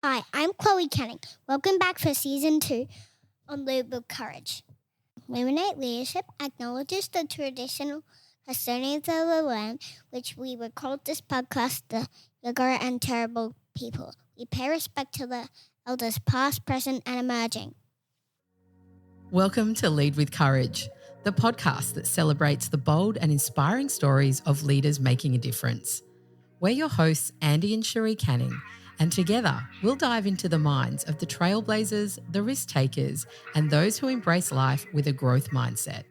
Hi, I'm Chloe Canning. Welcome back for Season 2 on Lead with Courage. Luminate Leadership acknowledges the traditional custodians of the land, which we would call this podcast the Yagara and Terrible People. We pay respect to the elders past, present and emerging. Welcome to Lead with Courage, the podcast that celebrates the bold and inspiring stories of leaders making a difference. We're your hosts, Andy and Cherie Canning, and together we'll dive into the minds of the trailblazers, the risk takers, and those who embrace life with a growth mindset.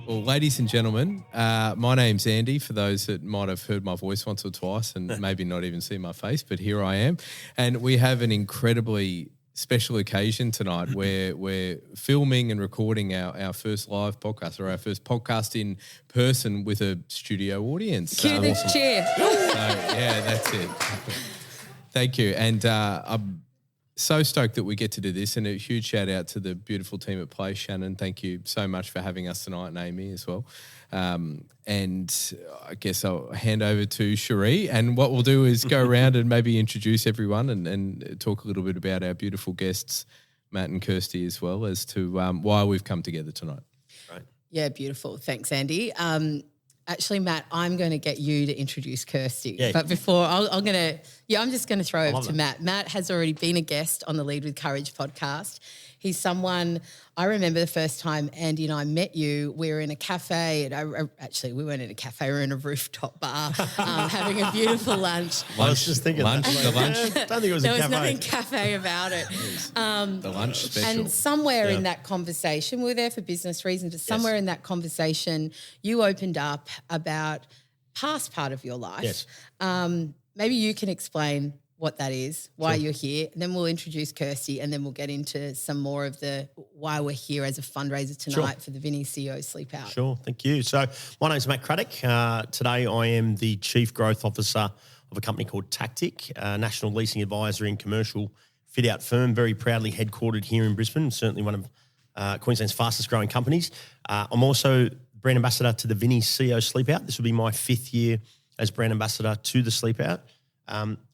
Well, ladies and gentlemen, my name's Andy, for those that might have heard my voice once or twice and maybe not even see my face, but here I am. And we have an incredibly special occasion tonight where we're filming and recording our first live podcast, or our first podcast in person with a studio audience. Cue the cheer. Yeah, that's it. Thank you. And I'm so stoked that we get to do this, and a huge shout out to the beautiful team at Play. Shannon, thank you so much for having us tonight, and Amy as well. And I guess I'll hand over to Cherie, and what we'll do is go around and maybe introduce everyone and talk a little bit about our beautiful guests, Matt and Kirsty, as well as to why we've come together tonight. Right. Yeah, beautiful. Thanks, Andy. Actually, Matt, I'm going to get you to introduce Kirsty. Yeah. But before, I'm just going to throw over to Matt. Matt has already been a guest on the Lead with Courage podcast. He's someone, I remember the first time Andy and I met you, we were in a cafe. Actually, we weren't in a cafe, we were in a rooftop bar having a beautiful lunch. I was just thinking lunch. I don't think it was there a was cafe. nothing cafe about it. The lunch special. And somewhere in that conversation, we were there for business reasons, but somewhere in that conversation, you opened up about past part of your life. Yes. Maybe you can explain what that is, why you're here, and then we'll introduce Kirsty, and then we'll get into some more of the why we're here as a fundraiser tonight for the Vinnies CEO Sleepout. Sure, thank you. So my name's Matt Kratiuk. Today I am the Chief Growth Officer of a company called Tactic, a national leasing advisory and commercial fit-out firm, very proudly headquartered here in Brisbane, certainly one of Queensland's fastest growing companies. I'm also brand ambassador to the Vinnies CEO Sleepout. This will be my 5th year as brand ambassador to the Sleepout.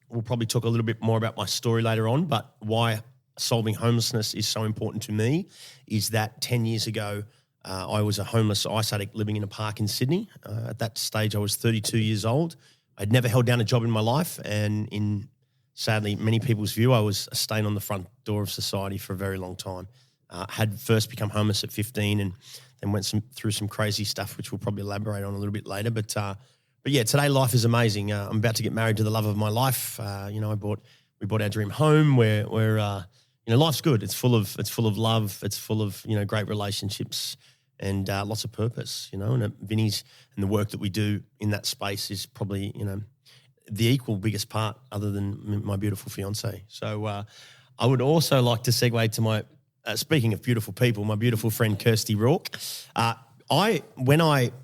We'll probably talk a little bit more about my story later on, but why solving homelessness is so important to me is that 10 years ago, I was a homeless ice addict living in a park in Sydney. At that stage, I was 32 years old. I'd never held down a job in my life, and in, sadly, many people's view, I was a stain on the front door of society for a very long time. Had first become homeless at 15 and then went through some crazy stuff, which we'll probably elaborate on a little bit later, But yeah, today life is amazing. I'm about to get married to the love of my life. We bought our dream home. Where life's good. It's full of love. It's full of great relationships and lots of purpose. And Vinnies and the work that we do in that space is probably the equal biggest part, other than my beautiful fiance. So I would also like to segue to my speaking of beautiful people, my beautiful friend Kirsty Rourke. I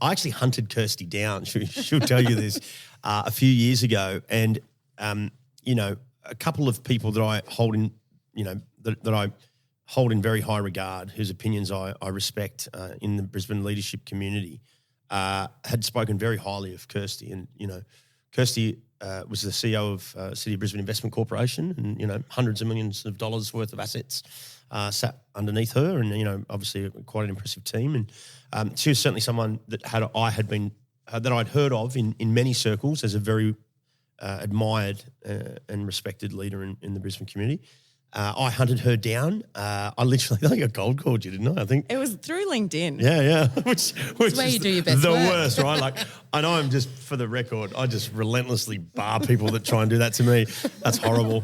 actually hunted Kirsty down. She'll tell you this a few years ago, and a couple of people that I hold in that I hold in very high regard, whose opinions I respect in the Brisbane leadership community, had spoken very highly of Kirsty, and Kirsty was the CEO of City of Brisbane Investment Corporation, and hundreds of millions of dollars worth of assets sat underneath her, and obviously quite an impressive team. And she was certainly someone that I'd heard of in many circles as a very admired and respected leader in the Brisbane community. I hunted her down. I think I cold called you, didn't I? I think it was through LinkedIn. Yeah. Which it's where is you do your best the work. worst, right? Like, I know I'm just, for the record, I just relentlessly bar people that try and do that to me. That's horrible.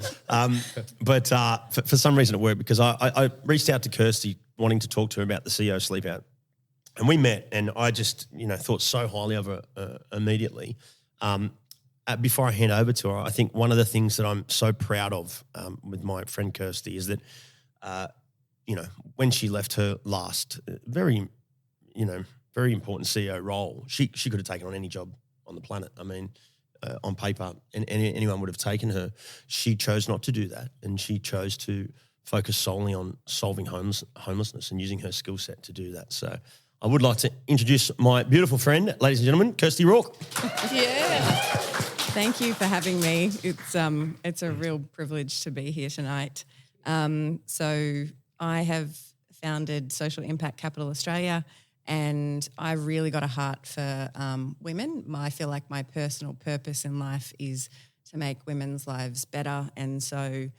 But for some reason it worked, because I reached out to Kirsty wanting to talk to her about the CEO Sleepout, and we met, and I just thought so highly of her immediately. Before I hand over to her, I think one of the things that I'm so proud of with my friend Kirsty is that, when she left her last very important CEO role, she could have taken on any job on the planet. I mean, on paper, and anyone would have taken her. She chose not to do that, and she chose to focus solely on solving homelessness and using her skill set to do that. So I would like to introduce my beautiful friend, ladies and gentlemen, Kirsty Rourke. Yeah. Thank you for having me. It's a real privilege to be here tonight. So I have founded Social Impact Capital Australia, and I really got a heart for women. I feel like my personal purpose in life is to make women's lives better, and so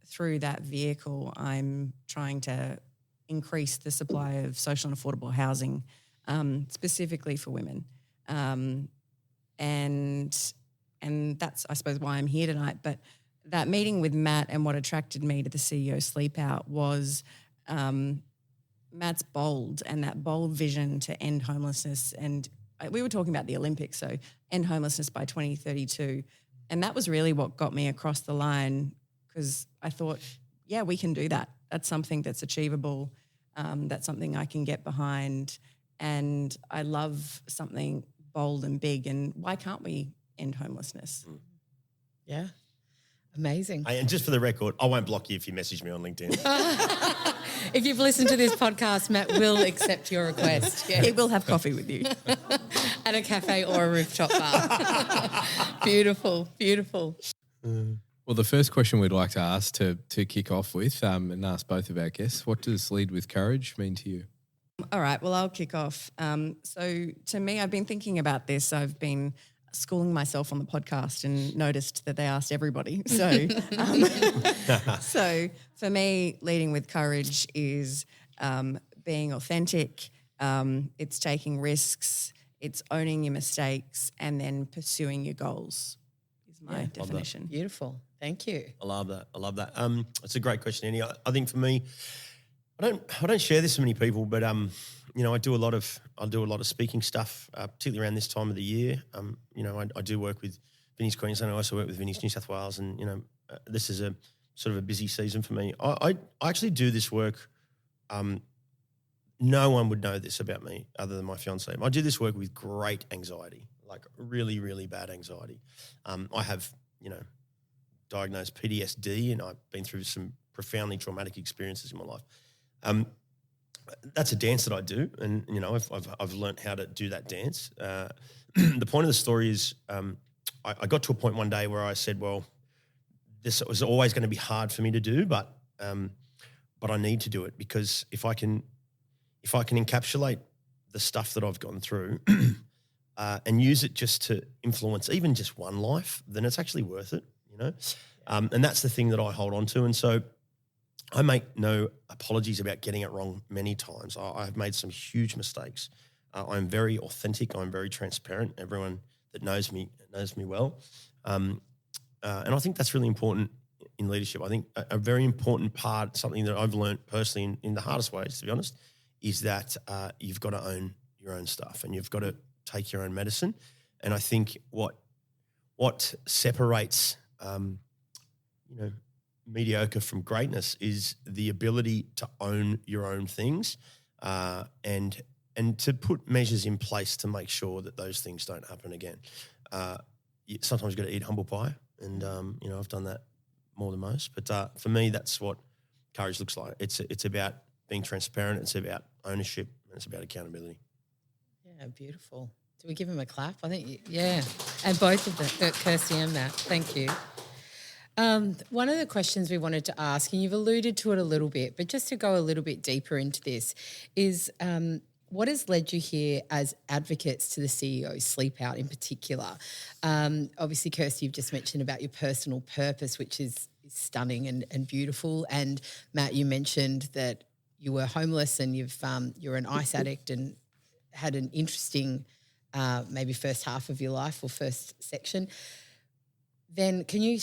through that vehicle, I'm trying to increase the supply of social and affordable housing, specifically for women. And that's, I suppose, why I'm here tonight. But that meeting with Matt and what attracted me to the CEO Sleepout was Matt's bold and that bold vision to end homelessness. And we were talking about the Olympics, so end homelessness by 2032. And that was really what got me across the line, because I thought, yeah, we can do that. That's something that's achievable. That's something I can get behind. And I love something bold and big. And why can't we end homelessness? Yeah. Amazing. And just for the record, I won't block you if you message me on LinkedIn. If you've listened to this podcast, Matt will accept your request. Yeah. He will have coffee with you. At a cafe or a rooftop bar. Beautiful, beautiful. Well, the first question we'd like to ask to kick off with and ask both of our guests, what does Lead with Courage mean to you? All right, well, I'll kick off. So to me, I've been thinking about this. I've been schooling myself on the podcast and noticed that they asked everybody. So, so for me, leading with courage is being authentic. It's taking risks. It's owning your mistakes and then pursuing your goals is my definition. Beautiful. Thank you. I love that. It's a great question, Annie. I think for me, I don't share this with many people, but I do a lot of speaking stuff, particularly around this time of the year. I do work with Vinnies Queensland. I also work with Vinnies New South Wales, and this is a sort of a busy season for me. I actually do this work. No one would know this about me other than my fiancée. I do this work with great anxiety, like really, really bad anxiety. I have, diagnosed PTSD, and I've been through some profoundly traumatic experiences in my life. That's a dance that I do, and I've learned how to do that dance. The point of the story is, I got to a point one day where I said, well, this was always going to be hard for me to do, but I need to do it, because if I can encapsulate the stuff that I've gone through and use it just to influence even just one life, then it's actually worth it, and that's the thing that I hold on to. And so I make no apologies about getting it wrong many times. I've made some huge mistakes. I'm very authentic. I'm very transparent. Everyone that knows me well. And I think that's really important in leadership. I think a very important part, something that I've learned personally in the hardest ways, to be honest, is that you've got to own your own stuff and you've got to take your own medicine. And I think what separates mediocre from greatness is the ability to own your own things and to put measures in place to make sure that those things don't happen again. Sometimes you've got to eat humble pie, and I've done that more than most. But for me, that's what courage looks like. It's about being transparent. It's about ownership, and it's about accountability. Yeah, beautiful. Do we give him a clap? I think, yeah. And both of them, Kirsty and Matt, thank you. One of the questions we wanted to ask, and you've alluded to it a little bit, but just to go a little bit deeper into this, is what has led you here as advocates to the CEO Sleepout in particular? Obviously, Kirsty, you've just mentioned about your personal purpose, which is stunning and beautiful. And Matt, you mentioned that you were homeless and you're an ice addict and had an interesting maybe first half of your life or first section. Then can you,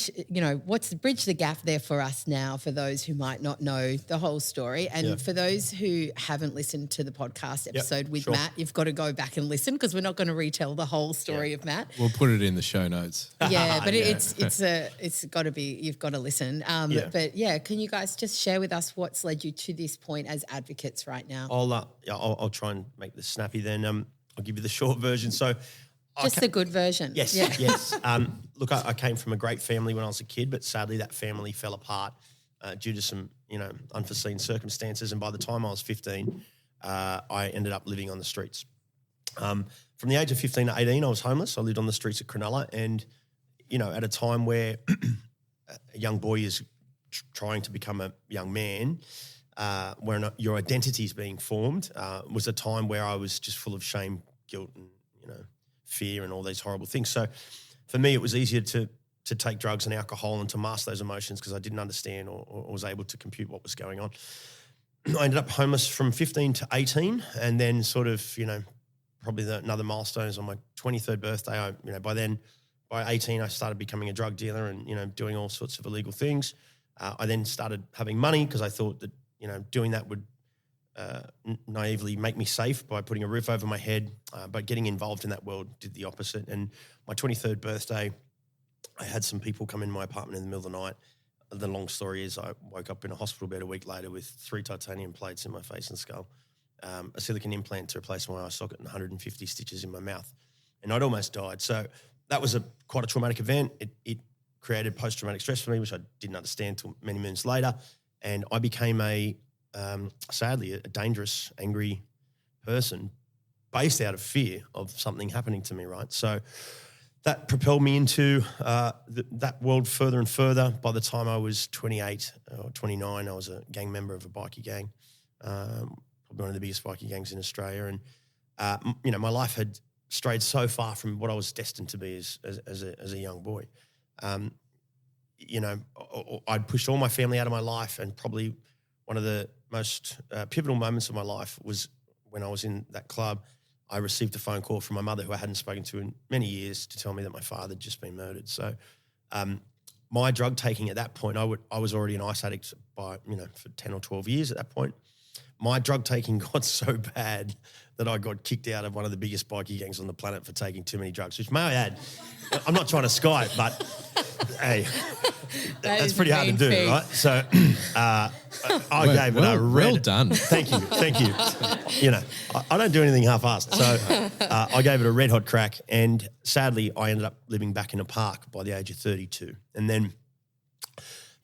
bridge the gap there for us now for those who might not know the whole story, and for those who haven't listened to the podcast episode with Matt, you've got to go back and listen, because we're not going to retell the whole story of Matt. We'll put it in the show notes. Yeah, but it's got to be, you've got to listen. But can you guys just share with us what's led you to this point as advocates right now? I'll try and make this snappy then. I'll give you the short version. So. Just the good version. Yes, yes. Look, I came from a great family when I was a kid, but sadly that family fell apart due to some, unforeseen circumstances. And by the time I was 15, I ended up living on the streets. from the age of 15 to 18, I was homeless. I lived on the streets of Cronulla, and, you know, at a time where a young boy is trying to become a young man, where your identity is being formed, was a time where I was just full of shame, guilt, and, you know, fear and all these horrible things. So for me, it was easier to take drugs and alcohol and to mask those emotions because I didn't understand or was able to compute what was going on. I ended up homeless from 15 to 18, and then sort of, you know, probably another milestone is on my 23rd birthday. By 18, I started becoming a drug dealer and, you know, doing all sorts of illegal things. I then started having money because I thought that, you know, doing that would naively make me safe by putting a roof over my head. But getting involved in that world did the opposite. And my 23rd birthday, I had some people come in my apartment in the middle of the night. The long story is I woke up in a hospital bed a week later with 3 titanium plates in my face and skull, a silicone implant to replace my eye socket, and 150 stitches in my mouth. And I'd almost died. So that was quite a traumatic event. It created post-traumatic stress for me, which I didn't understand until many moons later. And I became sadly, a dangerous, angry person based out of fear of something happening to me, right? So that propelled me into that world further and further. By the time I was 28 or 29, I was a gang member of a bikie gang, probably one of the biggest bikie gangs in Australia. And, you know, my life had strayed so far from what I was destined to be as a young boy. You know, I'd pushed all my family out of my life, and probably one of the most pivotal moments of my life was when I was in that club. I received a phone call from my mother, who I hadn't spoken to in many years, to tell me that my father had just been murdered. So my drug taking at that point, I was already an ice addict for 10 or 12 years at that point. My drug taking got so bad that I got kicked out of one of the biggest bikie gangs on the planet for taking too many drugs, which may I add, I'm not trying to sky it, but hey, that's pretty hard to do, right? So I gave it a red... Well done. Thank you. You know, I don't do anything half-assed. So I gave it a red-hot crack, and sadly I ended up living back in a park by the age of 32. And then,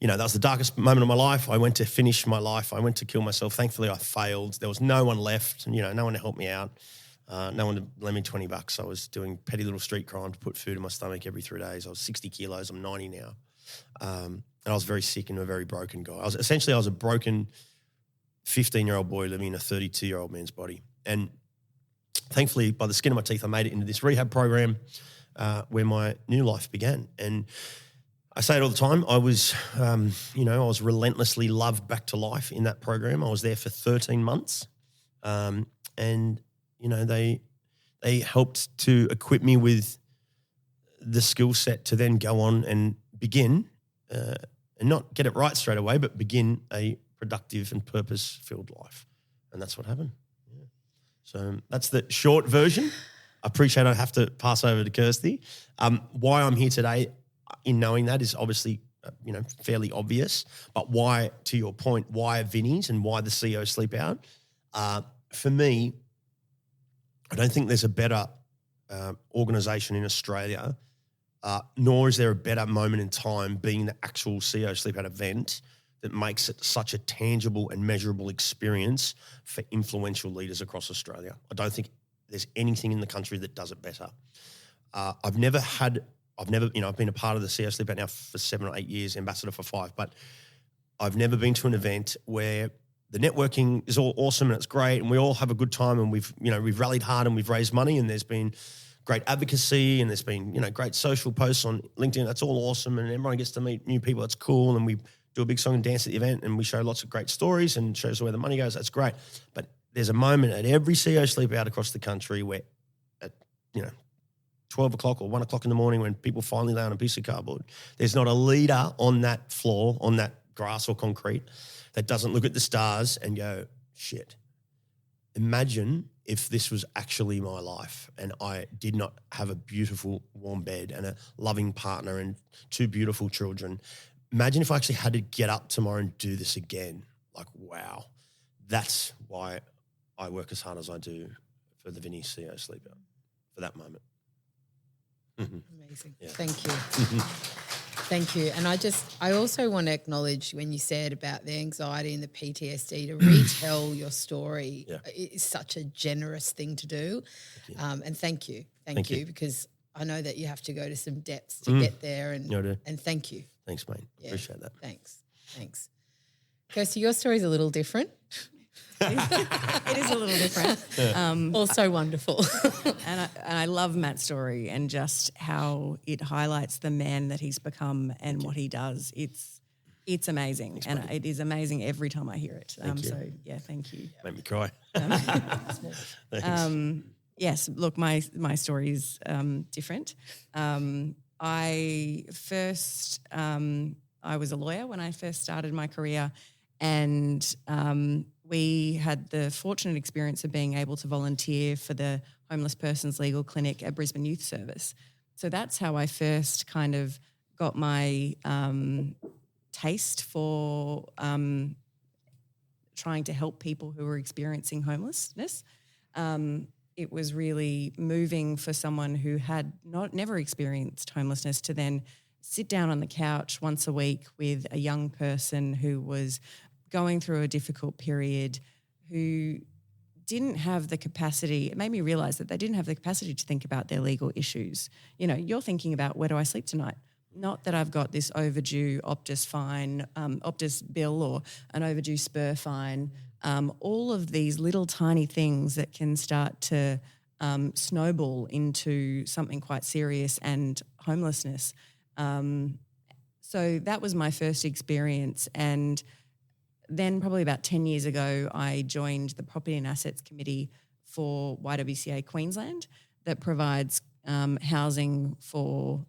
you know, that was the darkest moment of my life. I went to finish my life. I went to kill myself. Thankfully, I failed. There was no one left, you know, no one to help me out. No one to lend me $20. I was doing petty little street crime to put food in my stomach every 3 days. I was 60 kilos. I'm 90 now. And I was very sick and a very broken guy. I was a broken 15-year-old boy living in a 32-year-old man's body. And thankfully, by the skin of my teeth, I made it into this rehab program where my new life began. And I say it all the time. I was, I was relentlessly loved back to life in that program. I was there for 13 months. And, you know, they helped to equip me with the skill set to then go on and begin, and not get it right straight away, but begin a productive and purpose-filled life. And that's what happened. Yeah. So that's the short version. I appreciate I have to pass over to Kirsty. Why I'm here today in knowing that is obviously, fairly obvious. But why, to your point, why Vinnies and why the CEO Sleepout? For me, I don't think there's a better organisation in Australia, nor is there a better moment in time being the actual CEO Sleepout event that makes it such a tangible and measurable experience for influential leaders across Australia. I don't think there's anything in the country that does it better. I've been a part of the CEO Sleepout now for 7 or 8 years, ambassador for 5, but I've never been to an event where the networking is all awesome and it's great and we all have a good time and we've rallied hard and we've raised money and there's been great advocacy and there's been, great social posts on LinkedIn. That's all awesome and everyone gets to meet new people. That's cool. And we do a big song and dance at the event and we show lots of great stories and shows where the money goes. That's great. But there's a moment at every CEO Sleepout across the country where at, 12 o'clock or 1 o'clock in the morning when people finally lay on a piece of cardboard, there's not a leader on that floor, on that grass or concrete that doesn't look at the stars and go, shit, imagine if this was actually my life and I did not have a beautiful warm bed and a loving partner and 2 beautiful children. Imagine if I actually had to get up tomorrow and do this again. Like, wow, that's why I work as hard as I do for the Vinnies CEO Sleepout, for that moment. Amazing. Yeah. Thank you. Thank you. And I also want to acknowledge when you said about the anxiety and the PTSD to retell your story. Yeah. It is such a generous thing to do. And thank you. Thank you, because I know that you have to go to some depths to get there, and Yeah, I do. and thank you. Thanks, mate. Yeah. Appreciate that. Thanks. Kirsty, your story's a little different. It is a little different. Also wonderful. And I love Matt's story and just how it highlights the man that he's become and what he does. It's amazing. And it is amazing every time I hear it. Thank you. So, yeah, thank you. Make me cry. Yes, look, my story is different. I was a lawyer when I first started my career, and we had the fortunate experience of being able to volunteer for the Homeless Persons Legal Clinic at Brisbane Youth Service. So that's how I first kind of got my taste for trying to help people who were experiencing homelessness. It was really moving for someone who had never experienced homelessness to then sit down on the couch once a week with a young person who was going through a difficult period, who didn't have the capacity. It made me realise that they didn't have the capacity to think about their legal issues. You know, you're thinking about, where do I sleep tonight? Not that I've got this overdue Optus fine, Optus bill, or an overdue spur fine. All of these little tiny things that can start to snowball into something quite serious and homelessness. So that was my first experience. And then probably about 10 years ago, I joined the Property and Assets Committee for YWCA Queensland that provides housing for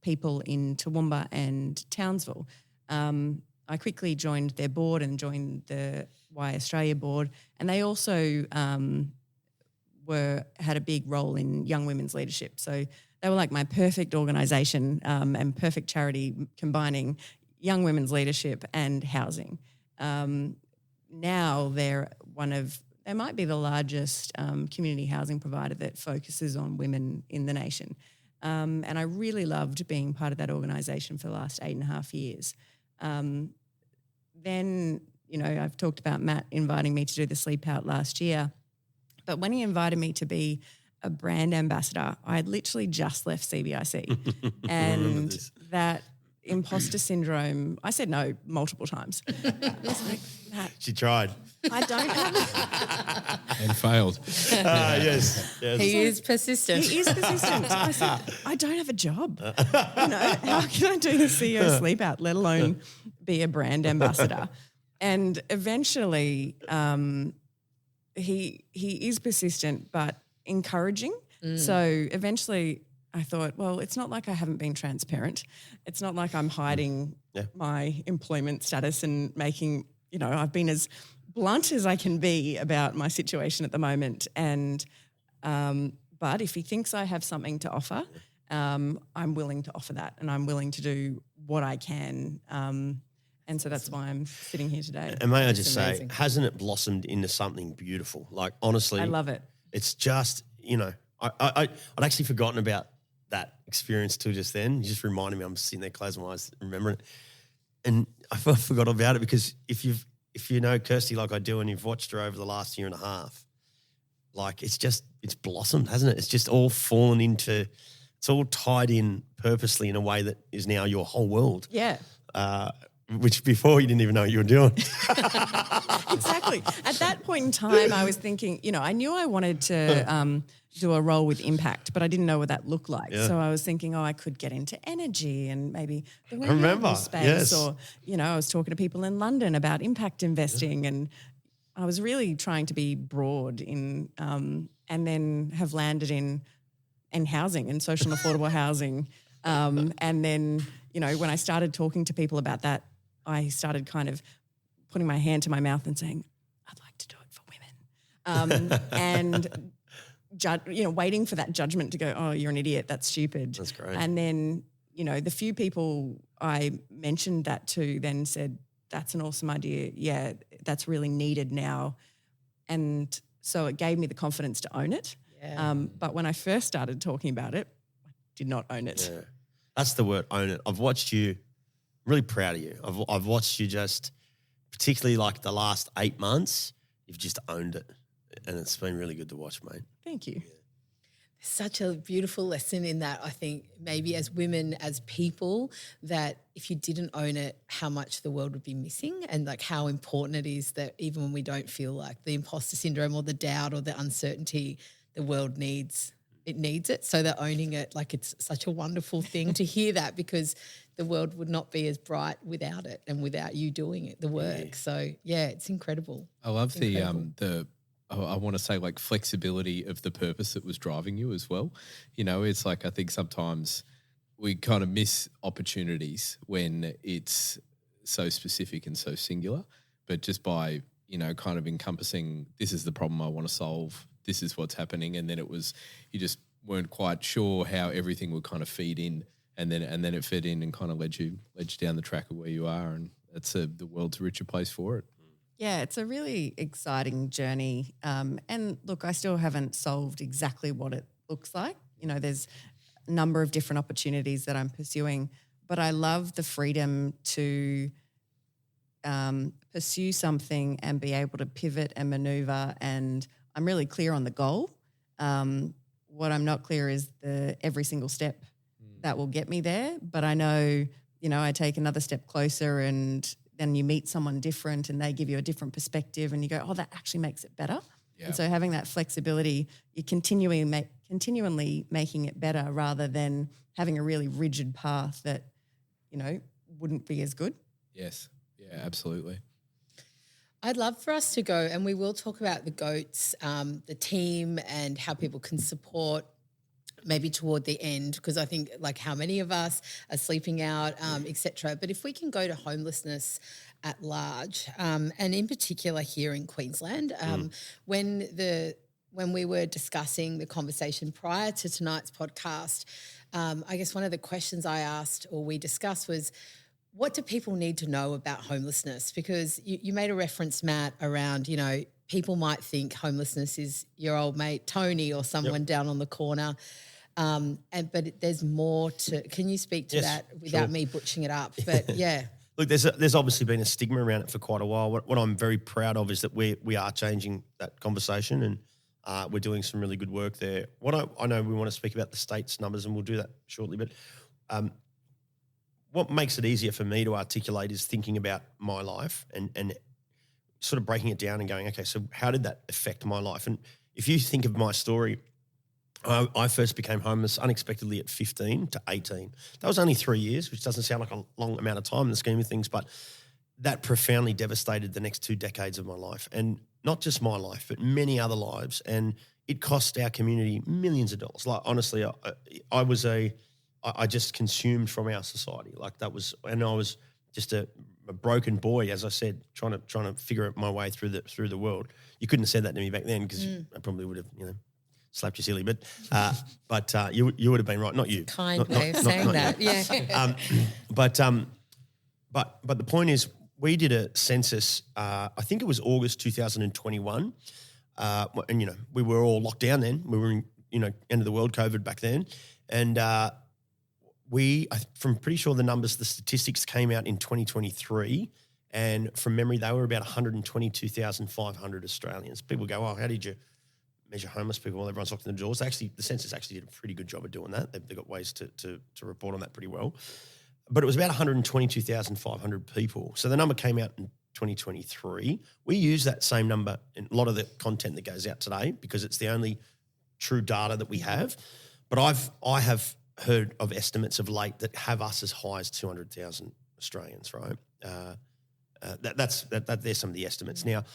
people in Toowoomba and Townsville. I quickly joined their board and joined the Y Australia board, and they also had a big role in young women's leadership. So they were like my perfect organisation and perfect charity, combining young women's leadership and housing. Now they might be the largest community housing provider that focuses on women in the nation. And I really loved being part of that organisation for the last 8.5 years. Then, you know, I've talked about Matt inviting me to do the Sleepout last year, but when he invited me to be a brand ambassador, I had literally just left CBIC. And that imposter syndrome, I said no multiple times. I was like, Matt, She tried. I don't have And failed. Yes. He is persistent. He is persistent. I said, I don't have a job. You know, how can I do the CEO Sleepout, let alone be a brand ambassador? And eventually he is persistent but encouraging. So eventually I thought, well, it's not like I haven't been transparent. It's not like I'm hiding my employment status and making, you know, I've been as blunt as I can be about my situation at the moment. And but if he thinks I have something to offer, I'm willing to offer that, and I'm willing to do what I can. And so that's why I'm sitting here today. And may I just amazing. say, hasn't it blossomed into something beautiful? Like, honestly, I love it. It's just, you know, I'd actually forgotten about that experience till just then. You just reminded me. I'm sitting there closing my eyes, remembering it. And I forgot about it because if you know Kirsty like I do and you've watched her over the last 1.5 years, like it's blossomed, hasn't it? It's just all fallen into, it's all tied in purposely in a way that is now your whole world. Yeah. Which before you didn't even know what you were doing. Exactly. At that point in time, I was thinking, you know, I knew I wanted to do a role with impact, but I didn't know what that looked like. Yeah. So I was thinking, I could get into energy and maybe the remember, renewable space, yes. or, you know, I was talking to people in London about impact investing, and I was really trying to be broad in, and then have landed in housing and social and affordable housing. And then, you know, when I started talking to people about that, I started kind of putting my hand to my mouth and saying, I'd like to do it for women. And, waiting for that judgment to go, oh, you're an idiot, that's stupid. That's great. And then, you know, the few people I mentioned that to then said, that's an awesome idea. Yeah, that's really needed now. And so it gave me the confidence to own it. Yeah. But when I first started talking about it, I did not own it. Yeah. That's the word, own it. I've watched you. I'm really proud of you. I've watched you just, particularly like the last 8 months, you've just owned it. And it's been really good to watch, mate. Thank you. Such a beautiful lesson in that, I think, maybe as women, as people, that if you didn't own it, how much the world would be missing, and like how important it is that even when we don't feel like the imposter syndrome or the doubt or the uncertainty, the world needs it. So that owning it, like, it's such a wonderful thing to hear that, because the world would not be as bright without it and without you doing it, the work. Yeah. So yeah, it's incredible. I love I want to say, like, flexibility of the purpose that was driving you as well. You know, it's like, I think sometimes we kind of miss opportunities when it's so specific and so singular, but just by, you know, kind of encompassing, this is the problem I want to solve, this is what's happening. And then you just weren't quite sure how everything would kind of feed in, and then it fed in and kind of led you down the track of where you are. And that's the world's a richer place for it. Yeah, it's a really exciting journey. And look, I still haven't solved exactly what it looks like. You know, there's a number of different opportunities that I'm pursuing, but I love the freedom to pursue something and be able to pivot and maneuver. And I'm really clear on the goal. What I'm not clear is every single step that will get me there. But I know, you know, I take another step closer, and then you meet someone different and they give you a different perspective, and you go, oh, that actually makes it better. Yeah. And so having that flexibility, you're continually making it better, rather than having a really rigid path that, you know, wouldn't be as good. Yes. Yeah, absolutely. I'd love for us to go, and we will talk about the goats, the team, and how people can support maybe toward the end, because I think, like, how many of us are sleeping out, et cetera. But if we can go to homelessness at large, and in particular here in Queensland, when we were discussing the conversation prior to tonight's podcast, I guess one of the questions I asked or we discussed was, what do people need to know about homelessness? Because you made a reference, Matt, around, you know, people might think homelessness is your old mate Tony or someone down on the corner. But there's more to. Can you speak to that without me butchering it up? But yeah. Look, there's obviously been a stigma around it for quite a while. What I'm very proud of is that we are changing that conversation, and we're doing some really good work there. I know we want to speak about the state's numbers, and we'll do that shortly. But what makes it easier for me to articulate is thinking about my life and sort of breaking it down and going, okay, so how did that affect my life? And if you think of my story, I first became homeless unexpectedly at 15 to 18. That was only 3 years, which doesn't sound like a long amount of time in the scheme of things, but that profoundly devastated the next 2 decades of my life. And not just my life, but many other lives. And it cost our community millions of dollars. Like, honestly, I just consumed from our society. Like, that was, and I was just a broken boy, as I said, trying to figure my way through the world. You couldn't have said that to me back then, because I probably would have, you know, slapped you silly. But you would have been right, not you. Kind way of saying that, yeah. But the point is, we did a census. I think it was August 2021, and, you know, we were all locked down then. We were in, you know, end of the world, COVID back then, and from pretty sure the statistics came out in 2023, and from memory, they were about 122,500 Australians. People go, oh, how did you measure homeless people? Well, everyone's locked in the doors. Actually, the census actually did a pretty good job of doing that. They've got ways to report on that pretty well. But it was about 122,500 people. So the number came out in 2023. We use that same number in a lot of the content that goes out today, because it's the only true data that we have. But I have heard of estimates of late that have us as high as 200,000 Australians, right? There's some of the estimates. Now,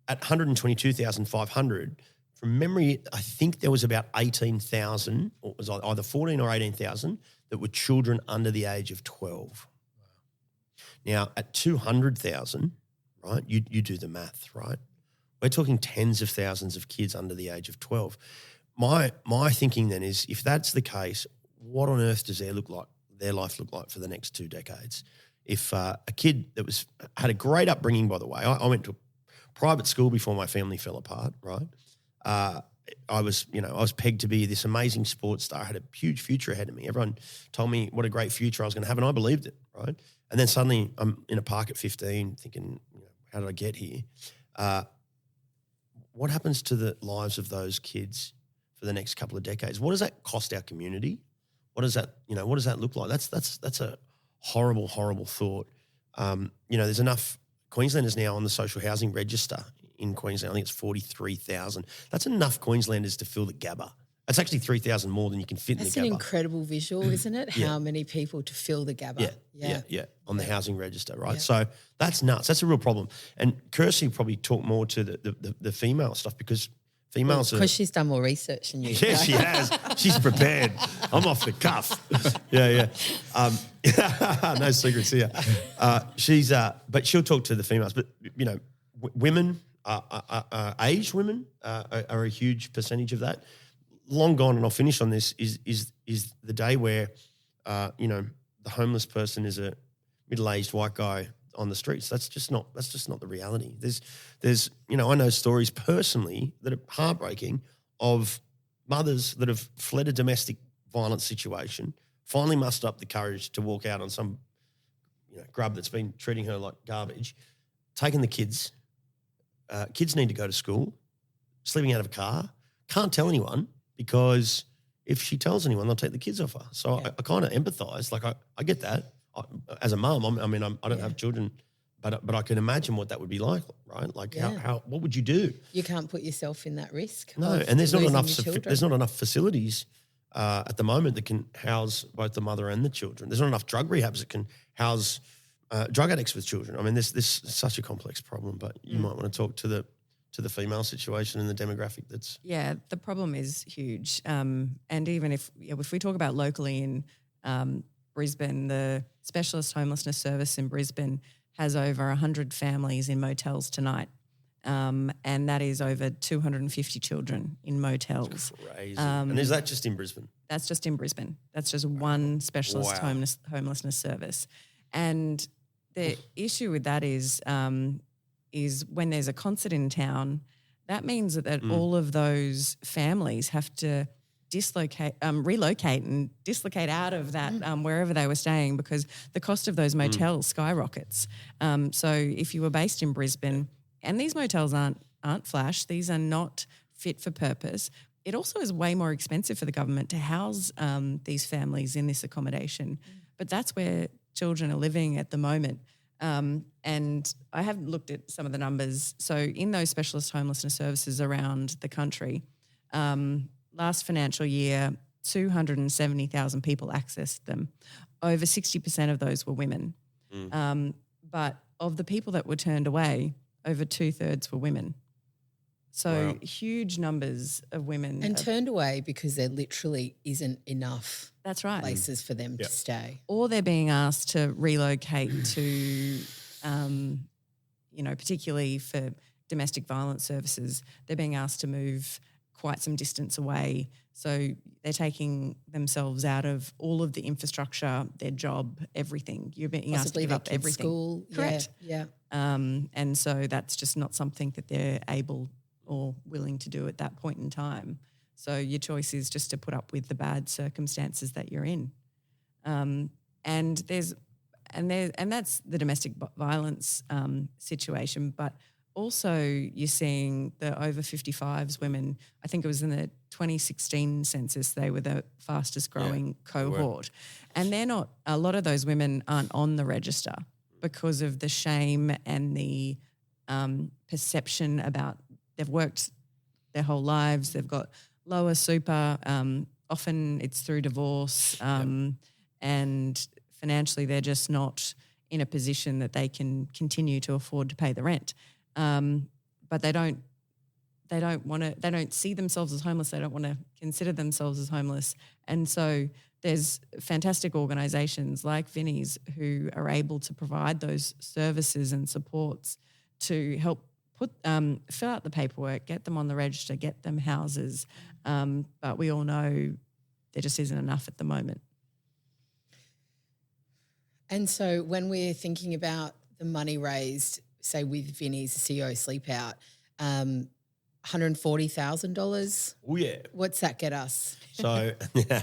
at 122,500, from memory, I think there was about 18,000, or it was either 14 or 18,000, that were children under the age of 12. Wow. Now, at 200,000, right, you do the math, right? We're talking tens of thousands of kids under the age of 12. My thinking then is, if that's the case, what on earth does their life look like for the next 2 decades? If a kid that had a great upbringing, by the way, I went to a private school before my family fell apart, right? I was pegged to be this amazing sports star. I had a huge future ahead of me. Everyone told me what a great future I was going to have, and I believed it, right? And then suddenly I'm in a park at 15 thinking, how did I get here? What happens to the lives of those kids for the next couple of decades? What does that cost our community? What does that look like? That's a horrible, horrible thought. There's enough Queenslanders now on the social housing register in Queensland. I think it's 43,000. That's enough Queenslanders to fill the Gabba. That's actually 3,000 more than you can fit in the Gabba. That's an incredible visual, isn't it? How many people to fill the Gabba. Yeah, on the housing register, right? Yeah. So that's nuts. That's a real problem. And Kirsty probably talk more to the female stuff because females because she's done more research than you. Yeah, she has. She's prepared. I'm off the cuff. Yeah. No secrets here. But she'll talk to the females. But, women, aged women are a huge percentage of that. Long gone, and I'll finish on this, is the day where, the homeless person is a middle-aged white guy on the streets. That's just not the reality. There's I know stories personally that are heartbreaking of mothers that have fled a domestic violence situation, finally mustered up the courage to walk out on some grub that's been treating her like garbage, taking the kids. Kids need to go to school, sleeping out of a car, can't tell anyone because if she tells anyone, they'll take the kids off her. So I kind of empathise. Like I get that. As a mum, I don't have children, but I can imagine what that would be like, right? Like how what would you do? You can't put yourself in that risk. No, and there's not enough facilities at the moment that can house both the mother and the children. There's not enough drug rehabs that can house drug addicts with children. I mean, this is such a complex problem, but you might want to talk to the female situation and the demographic that's... Yeah, the problem is huge. And even if we talk about locally in Brisbane, the Specialist Homelessness Service in Brisbane has over 100 families in motels tonight. And that is over 250 children in motels. That's crazy. And is that just in Brisbane? That's just in Brisbane. That's just one specialist homelessness service. And the issue with that is when there's a concert in town, that means that all of those families have to relocate and dislocate out of that wherever they were staying because the cost of those motels skyrockets. So if you were based in Brisbane, and these motels aren't flash, these are not fit for purpose, it also is way more expensive for the government to house these families in this accommodation. But that's where children are living at the moment. And I have looked at some of the numbers. So in those specialist homelessness services around the country, last financial year, 270,000 people accessed them. Over 60% of those were women. But of the people that were turned away, over 2/3 were women. So huge numbers of women. And turned away because there literally isn't enough places for them to stay. Or they're being asked to relocate to, particularly for domestic violence services, they're being asked to move quite some distance away. So they're taking themselves out of all of the infrastructure, their job, everything. You're being asked to give up everything. School. Correct. Yeah. And so that's just not something that they're able or willing to do at that point in time. So your choice is just to put up with the bad circumstances that you're in. And that's the domestic violence situation, but also you're seeing the over 55s women. I think it was in the 2016 census, they were the fastest growing cohort. And they're not, a lot of those women aren't on the register because of the shame and the perception about they've worked their whole lives, they've got lower super, often it's through divorce, and financially they're just not in a position that they can continue to afford to pay the rent. But they don't see themselves as homeless, they don't want to consider themselves as homeless. And so there's fantastic organisations like Vinnies who are able to provide those services and supports to help fill out the paperwork, get them on the register, get them houses. But we all know there just isn't enough at the moment. And so when we're thinking about the money raised, say with Vinnies, the CEO of Sleepout, $140,000. Oh, yeah. What's that get us? So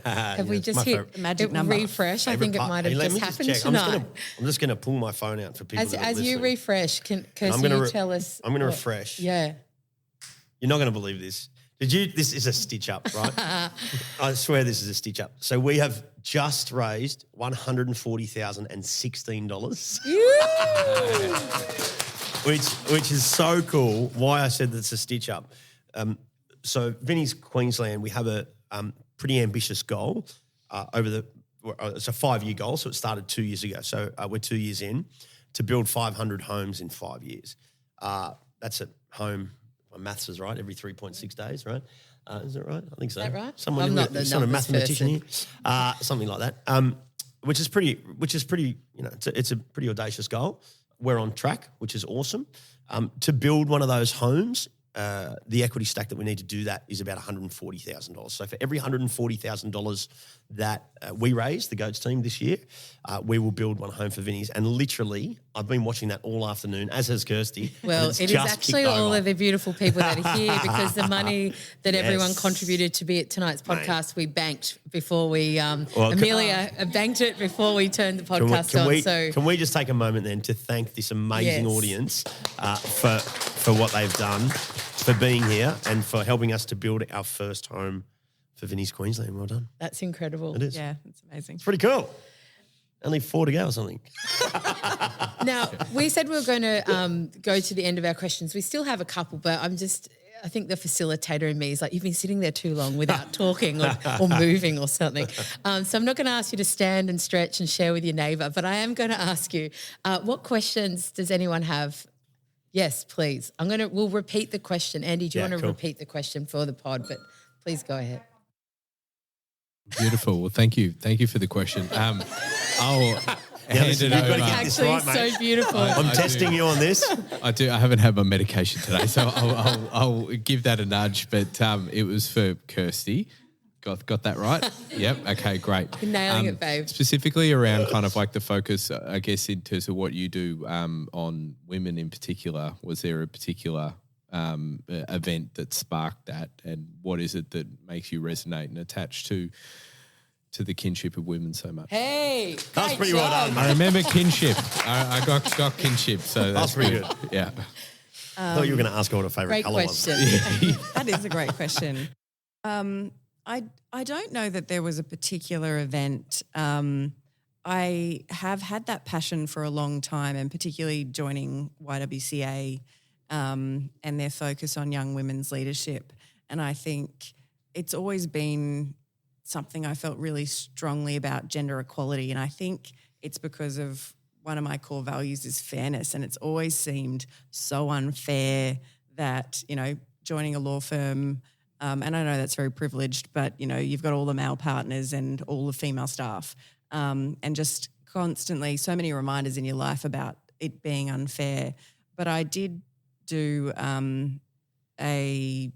Have we just hit the magic number? Refresh? I think it might have just happened tonight. I'm just going to pull my phone out for people that are As you listening. refresh, Kirsty, you tell us. I'm going to refresh. Yeah. You're not going to believe this. This is a stitch up, right? I swear this is a stitch up. So we have just raised $140,016. which is so cool. Why I said that's a stitch up. So Vinnies Queensland, we have a pretty ambitious goal it's a 5-year goal. So it started 2 years ago. So we're 2 years in to build 500 homes in 5 years. That's at home. My maths is right. Every 3.6 days, right? Is that right? I think so. Is that right? Someone I'm not the sort of mathematician here. Something like that. Which is pretty. It's a pretty audacious goal. We're on track, which is awesome. To build one of those homes, the equity stack that we need to do that is about $140,000. So for every $140,000 that we raise, the Goats team this year, we will build one home for Vinnies. And literally, I've been watching that all afternoon, as has Kirsty. Well, it is actually all of the beautiful people that are here because the money that everyone contributed to be at tonight's podcast, we banked before we, Amelia banked it before we turned the podcast on. Can we just take a moment then to thank this amazing audience for what they've done, for being here and for helping us to build our first home for Vinnies Queensland. Well done. That's incredible. It is. Yeah, it's amazing. It's pretty cool. Only 4 to go or something. Now, we said we were going to go to the end of our questions. We still have a couple, but I think the facilitator in me is like, you've been sitting there too long without talking or moving or something. So I'm not going to ask you to stand and stretch and share with your neighbour, but I am going to ask you, what questions does anyone have? Yes, please. We'll repeat the question. Andy, do you want to repeat the question for the pod? But please go ahead. Beautiful. Well, thank you. Thank you for the question. I'll hand it over. Actually, so beautiful. I'm testing you on this. I do. I haven't had my medication today, so I'll give that a nudge. But it was for Kirsty. Got that right? Yep. Okay, great. You're nailing it, babe. Specifically around kind of like the focus, I guess, in terms of what you do on women in particular. Was there a particular event that sparked that, and what is it that makes you resonate and attach to the kinship of women so much? Hey, that's pretty well done, mate. I remember kinship. I got kinship, so that's pretty good. Yeah. I thought you were going to ask her what her favourite colour was. That is a great question. I don't know that there was a particular event. I have had that passion for a long time, and particularly joining YWCA and their focus on young women's leadership. And I think it's always been something I felt really strongly about, gender equality. And I think it's because of one of my core values is fairness, and it's always seemed so unfair that, joining a law firm, and I know that's very privileged, but, you've got all the male partners and all the female staff, and just constantly so many reminders in your life about it being unfair. But I did do a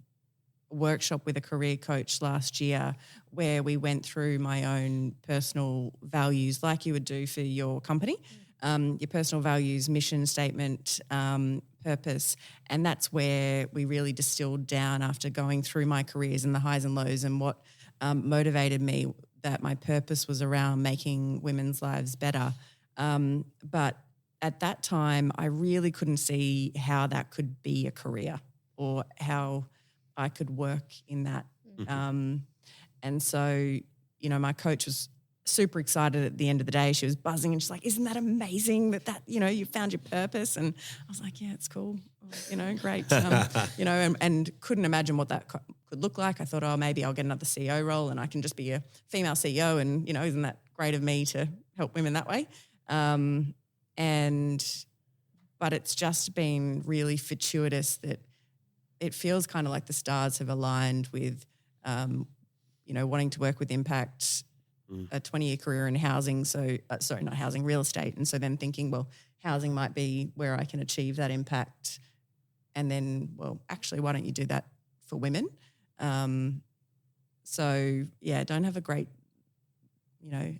workshop with a career coach last year where we went through my own personal values like you would do for your company, your personal values, mission statement, purpose. And that's where we really distilled down after going through my careers and the highs and lows, and what motivated me, that my purpose was around making women's lives better. But at that time, I really couldn't see how that could be a career or how I could work in that. And so, my coach was super excited at the end of the day. She was buzzing and she's like, isn't that amazing that you found your purpose? And I was like, yeah, it's cool. Great. And couldn't imagine what that could look like. I thought, maybe I'll get another CEO role and I can just be a female CEO, and, isn't that great of me to help women that way? But it's just been really fortuitous that it feels kind of like the stars have aligned with, wanting to work with impact, a 20-year career in housing. So, not housing, real estate. And so then thinking, well, housing might be where I can achieve that impact. And then, well, actually, why don't you do that for women? Don't have a great,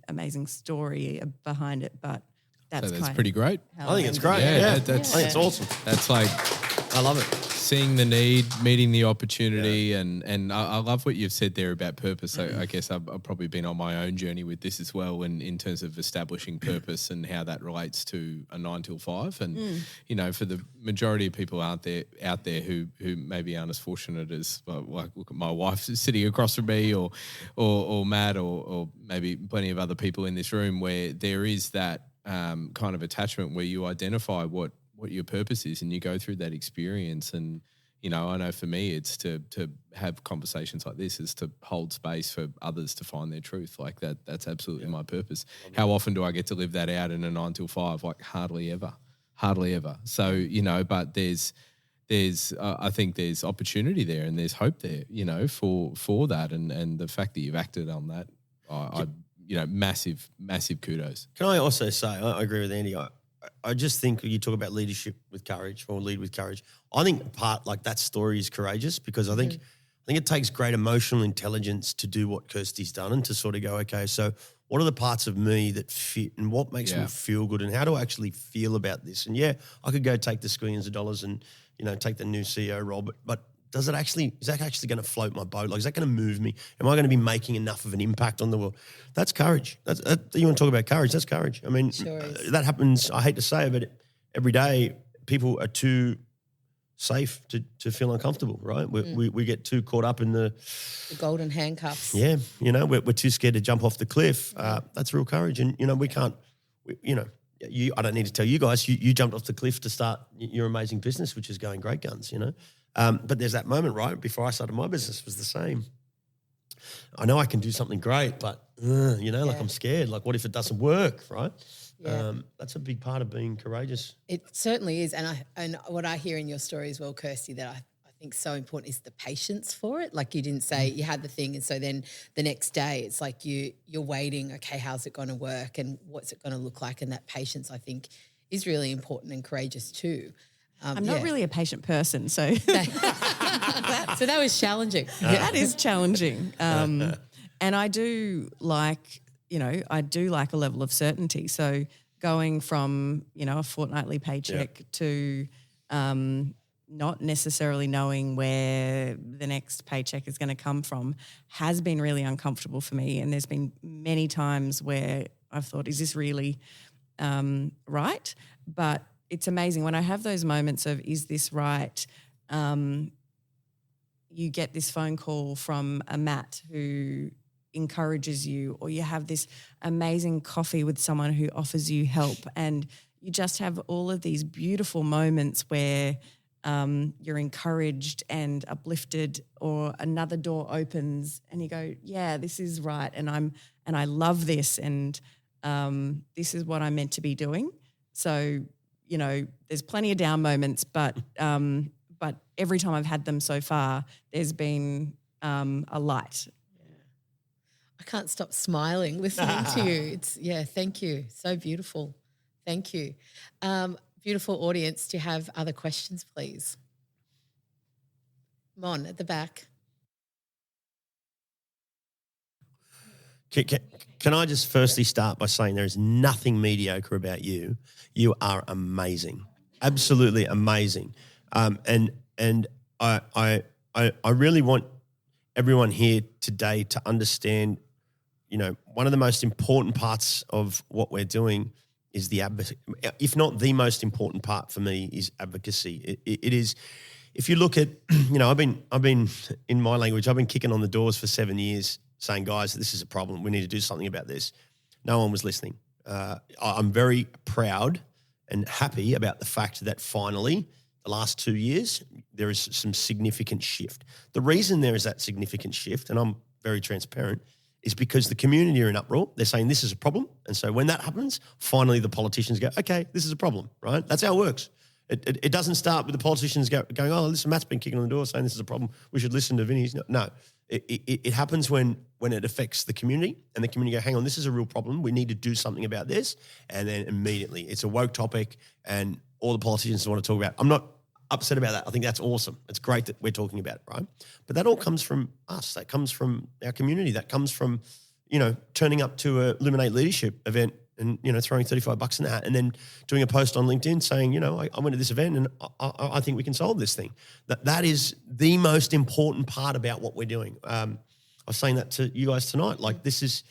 amazing story behind it, but that's pretty great. I think it's great. Yeah, I think it's awesome. That's like, I love it. seeing the need, meeting the opportunity, and I love what you've said there about purpose. I guess I've probably been on my own journey with this as well, and in terms of establishing purpose and how that relates to a 9 till 5. And you know, for the majority of people out there who maybe aren't as fortunate as like look at my wife sitting across from me, or Matt, or maybe plenty of other people in this room, where there is that kind of attachment where you identify what your purpose is and you go through that experience. And, you know, I know for me it's to have conversations like this, is to hold space for others to find their truth. Like that's absolutely my purpose. How often do I get to live that out in a 9 till 5? Like hardly ever. So, you know, but there's I think there's opportunity there and there's hope there, you know, for that. And the fact that you've acted on that, I you know, massive kudos. Can I also say, I agree with Andy. I just think you talk about leadership with courage, or lead with courage. I think part like that story is courageous, because I think it takes great emotional intelligence to do what Kirsty's done, and to sort of go, okay, so what are the parts of me that fit, and what makes me feel good, and how do I actually feel about this? And I could go take the squillions of dollars and, you know, take the new CEO role, but is that actually going to float my boat? Like, is that going to move me? Am I going to be making enough of an impact on the world? That's courage. You want to talk about courage? That's courage. I mean, that happens, I hate to say it, but every day people are too safe to feel uncomfortable, right? We get too caught up in the golden handcuffs. Yeah, you know, we're too scared to jump off the cliff. That's real courage. And, you know, I don't need to tell you guys, you jumped off the cliff to start your amazing business, which is going great guns, you know. But there's that moment, right, before I started my business was the same. I know I can do something great, but, you know, like I'm scared. Like, what if it doesn't work, right? Yeah. That's a big part of being courageous. It certainly is. And what I hear in your story as well, Kirsty, that I think so important is the patience for it. Like, you didn't say you had the thing, and so then the next day it's like you're waiting, okay, how's it going to work and what's it going to look like? And that patience, I think, is really important and courageous too. I'm not really a patient person, so so that was challenging. That is challenging. And I do like, you know, a level of certainty. So going from, you know, a fortnightly paycheck to not necessarily knowing where the next paycheck is going to come from has been really uncomfortable for me. And there's been many times where I've thought, is this really right? But it's amazing when I have those moments of, is this right? You get this phone call from a Matt who encourages you, or you have this amazing coffee with someone who offers you help, and you just have all of these beautiful moments where you're encouraged and uplifted, or another door opens and you go, yeah, this is right, and I love this, and this is what I'm meant to be doing. So, you know, there's plenty of down moments, but every time I've had them so far, there's been a light. Yeah. I can't stop smiling listening to you. Thank you. So beautiful. Thank you. Beautiful audience, do you have other questions, please? Mon at the back. Can I just firstly start by saying there is nothing mediocre about you. You are amazing, absolutely amazing, and I really want everyone here today to understand. You know, one of the most important parts of what we're doing is the advocacy. If not the most important part for me is advocacy. It is. If you look at, you know, I've been in my language, I've been kicking on the doors for 7 years, saying, guys, this is a problem. We need to do something about this. No one was listening. I'm very proud and happy about the fact that finally, the last 2 years, there is some significant shift. The reason there is that significant shift, and I'm very transparent, is because the community are in uproar. They're saying this is a problem. And so when that happens, finally the politicians go, okay, this is a problem, right? That's how it works. It doesn't start with the politicians going, oh, listen, Matt's been kicking on the door saying this is a problem. We should listen to Vinnies. No. It happens when it affects the community, and the community go, hang on, this is a real problem. We need to do something about this. And then immediately it's a woke topic and all the politicians want to talk about it. I'm not upset about that. I think that's awesome. It's great that we're talking about it, right? But that all comes from us. That comes from our community. That comes from, you know, turning up to a Luminate Leadership event and, throwing $35 in the hat and then doing a post on LinkedIn saying, I went to this event and I think we can solve this thing. That is the most important part about what we're doing. I was saying that to you guys tonight. Like this is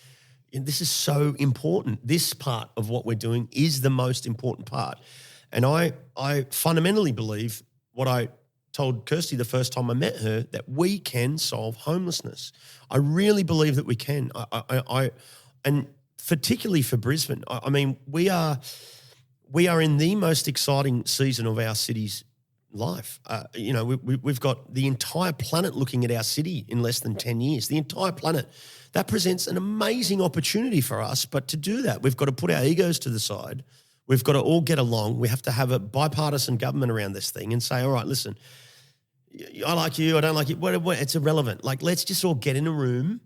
so important. This part of what we're doing is the most important part. And I fundamentally believe what I told Kirsty the first time I met her, that we can solve homelessness. I really believe that we can. And particularly for Brisbane, I mean, we are in the most exciting season of our city's life. We've got the entire planet looking at our city in less than 10 years. The entire planet. That presents an amazing opportunity for us. But to do that, we've got to put our egos to the side. We've got to all get along. We have to have a bipartisan government around this thing and say, all right, listen, I like you, I don't like you. It's irrelevant. Like, let's just all get in a room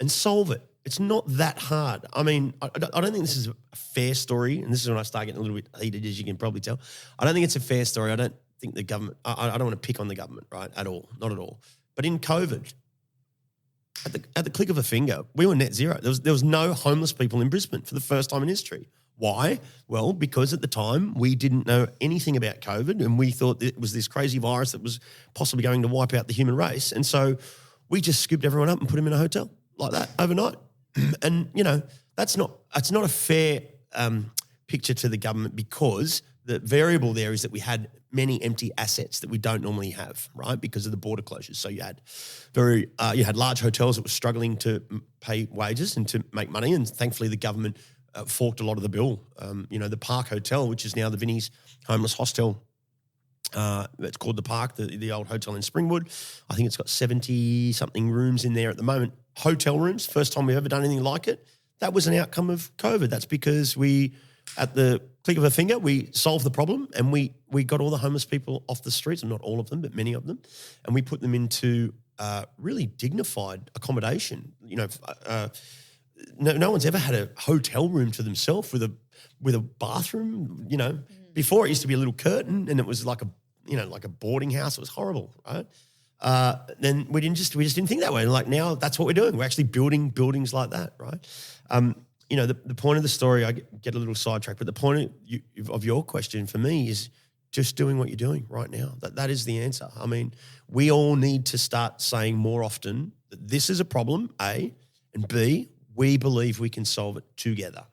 and solve it. It's not that hard. I mean, I don't think this is a fair story, and this is when I start getting a little bit heated, as you can probably tell. I don't think it's a fair story. I don't think the government, I don't want to pick on the government, right, at all, not at all. But in COVID, at the click of a finger, we were net zero. There was no homeless people in Brisbane for the first time in history. Why? Well, because at the time we didn't know anything about COVID and we thought it was this crazy virus that was possibly going to wipe out the human race. And so we just scooped everyone up and put them in a hotel like that overnight. And, it's not a fair picture to the government, because the variable there is that we had many empty assets that we don't normally have, right, because of the border closures. So you had large hotels that were struggling to pay wages and to make money, and thankfully the government forked a lot of the bill. The Park Hotel, which is now the Vinnies homeless hostel, it's called the Park, the old hotel in Springwood. I think it's got 70-something rooms in there at the moment. Hotel rooms, first time we've ever done anything like it. That was an outcome of COVID. That's because we, at the click of a finger, we solved the problem and we got all the homeless people off the streets, and not all of them, but many of them, and we put them into really dignified accommodation. No one's ever had a hotel room to themselves with a bathroom. Before it used to be a little curtain and it was like a boarding house. It was horrible, right? Then we just didn't think that way. And like now, that's what we're doing. We're actually building buildings like that, right? The point of the story, I get a little sidetracked, but the point of your question for me is just doing what you're doing right now. That is the answer. I mean, we all need to start saying more often that this is a problem, A, and B, we believe we can solve it together.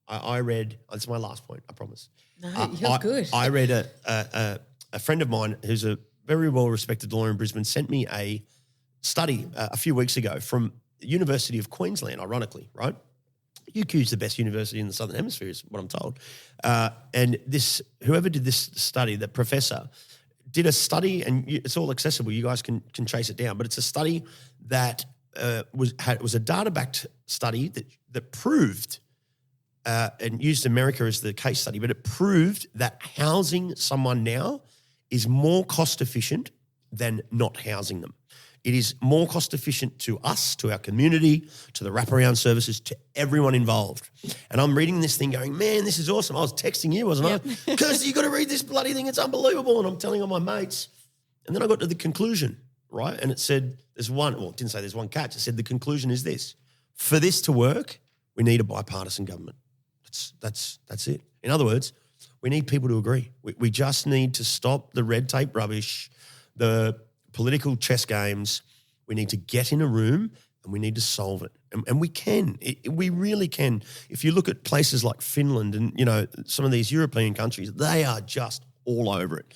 I read, it's my last point, I promise. No, you're good. I read a friend of mine who's a very well-respected lawyer in Brisbane sent me a study a few weeks ago from the University of Queensland, ironically, right? UQ is the best university in the Southern Hemisphere is what I'm told. And whoever did this study, the professor, did a study, and it's all accessible. You guys can chase it down. But it's a study that was a data-backed study that proved, and used America as the case study, but it proved that housing someone now is more cost efficient than not housing them. It is more cost efficient to us, to our community, to the wraparound services, to everyone involved. And I'm reading this thing going, man, this is awesome. I was texting you, wasn't I? Kirsty, you got to read this bloody thing. It's unbelievable. And I'm telling all my mates. And then I got to the conclusion, right? And it said it didn't say there's one catch. It said the conclusion is this. For this to work, we need a bipartisan government. That's it. In other words, we need people to agree. We just need to stop the red tape rubbish, the political chess games. We need to get in a room and we need to solve it. And we can. We really can. If you look at places like Finland and, some of these European countries, they are just all over it.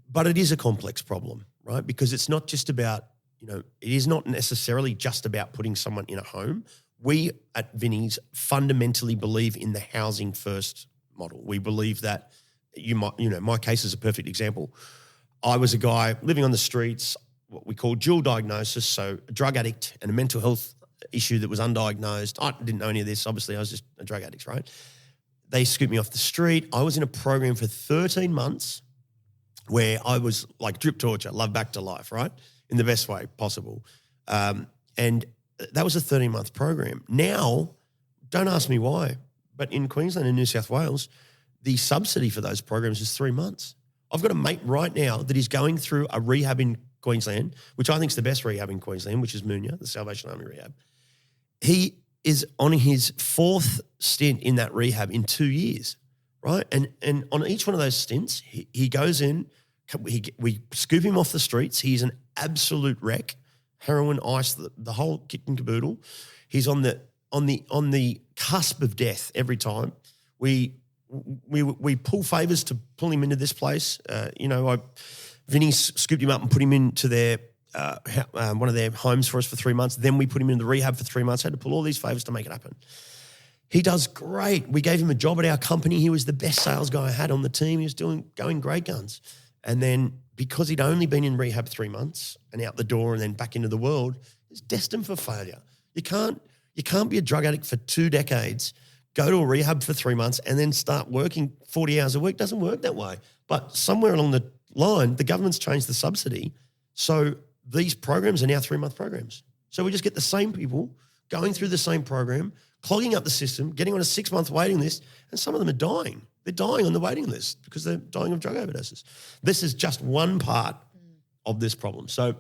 But it is a complex problem, right? Because it's not just about, it is not necessarily just about putting someone in a home. We at Vinnies fundamentally believe in the housing first model. We believe that my case is a perfect example. I was a guy living on the streets, what we call dual diagnosis, so a drug addict and a mental health issue that was undiagnosed. I didn't know any of this. Obviously, I was just a drug addict, right? They scooped me off the street. I was in a program for 13 months where I was like drip torture, love back to life, right? In the best way possible. And that was a 13-month program. Now, don't ask me why, but in Queensland and New South Wales, the subsidy for those programs is 3 months. I've got a mate right now that is going through a rehab in Queensland, which I think is the best rehab in Queensland, which is Moonya, the Salvation Army rehab. He is on his 4th stint in that rehab in 2 years, right? And on each one of those stints, he goes in, we scoop him off the streets. He's an absolute wreck, heroin, ice, the whole kit and caboodle. He's on the cusp of death every time. We pull favours to pull him into this place. Vinnies scooped him up and put him into their one of their homes for us for 3 months. Then we put him in the rehab for 3 months. Had to pull all these favours to make it happen. He does great. We gave him a job at our company. He was the best sales guy I had on the team. He was going great guns. And then because he'd only been in rehab 3 months and out the door and then back into the world, he's destined for failure. You can't be a drug addict for 2 decades, go to a rehab for 3 months and then start working 40 hours a week. Doesn't work that way. But somewhere along the line, the government's changed the subsidy. So these programs are now 3-month programs. So we just get the same people going through the same program, clogging up the system, getting on a 6-month waiting list, and some of them are dying. They're dying on the waiting list because they're dying of drug overdoses. This is just one part of this problem. So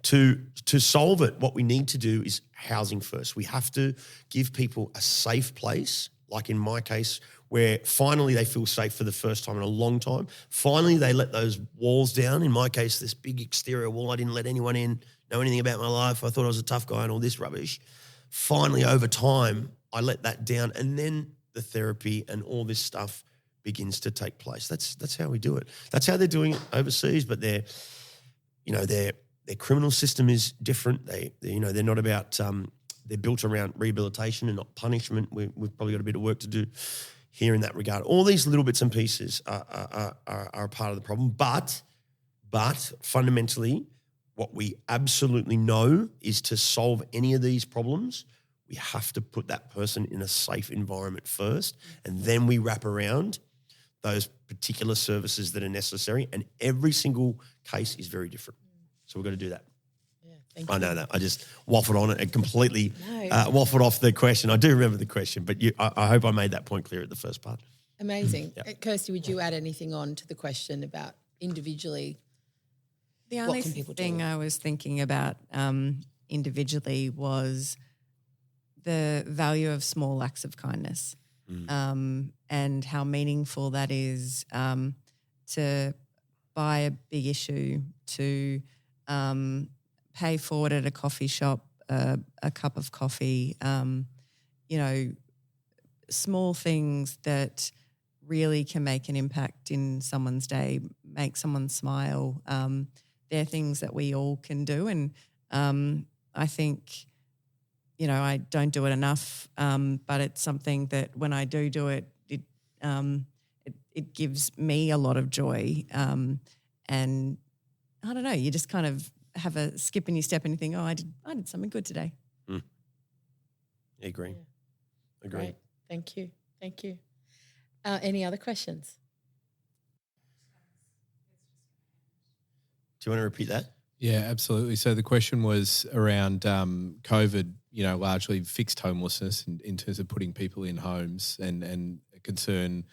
to solve it, what we need to do is housing first. We have to give people a safe place, like in my case, where finally they feel safe for the first time in a long time. Finally, they let those walls down. In my case, this big exterior wall, I didn't let anyone in, know anything about my life. I thought I was a tough guy and all this rubbish. Finally, over time, I let that down, and then the therapy and all this stuff begins to take place. That's how we do it. That's how they're doing it overseas, but their criminal system is different. They're not about they're built around rehabilitation and not punishment. We've probably got a bit of work to do here in that regard. All these little bits and pieces are a part of the problem, but fundamentally, what we absolutely know is to solve any of these problems, we have to put that person in a safe environment first, and then we wrap around those particular services that are necessary, and every single case is very different. So we've got to do that. Yeah, thank you. I know that. I just waffled on it and completely waffled off the question. I do remember the question, but I hope I made that point clear at the first part. Amazing. Kirsty, would you add anything on to the question about individually? The only thing I was thinking about individually was the value of small acts of kindness and how meaningful that is to buy a big issue, to pay forward at a coffee shop a cup of coffee, small things that really can make an impact in someone's day, make someone smile. They're things that we all can do, and I think, I don't do it enough, but it's something that when I do it, it gives me a lot of joy. And I don't know, you just kind of have a skip in your step and you think, I did something good today. Agree. Yeah. Great. Thank you. Any other questions? Do you want to repeat that? Yeah, absolutely. So the question was around COVID, largely fixed homelessness in terms of putting people in homes, and a concern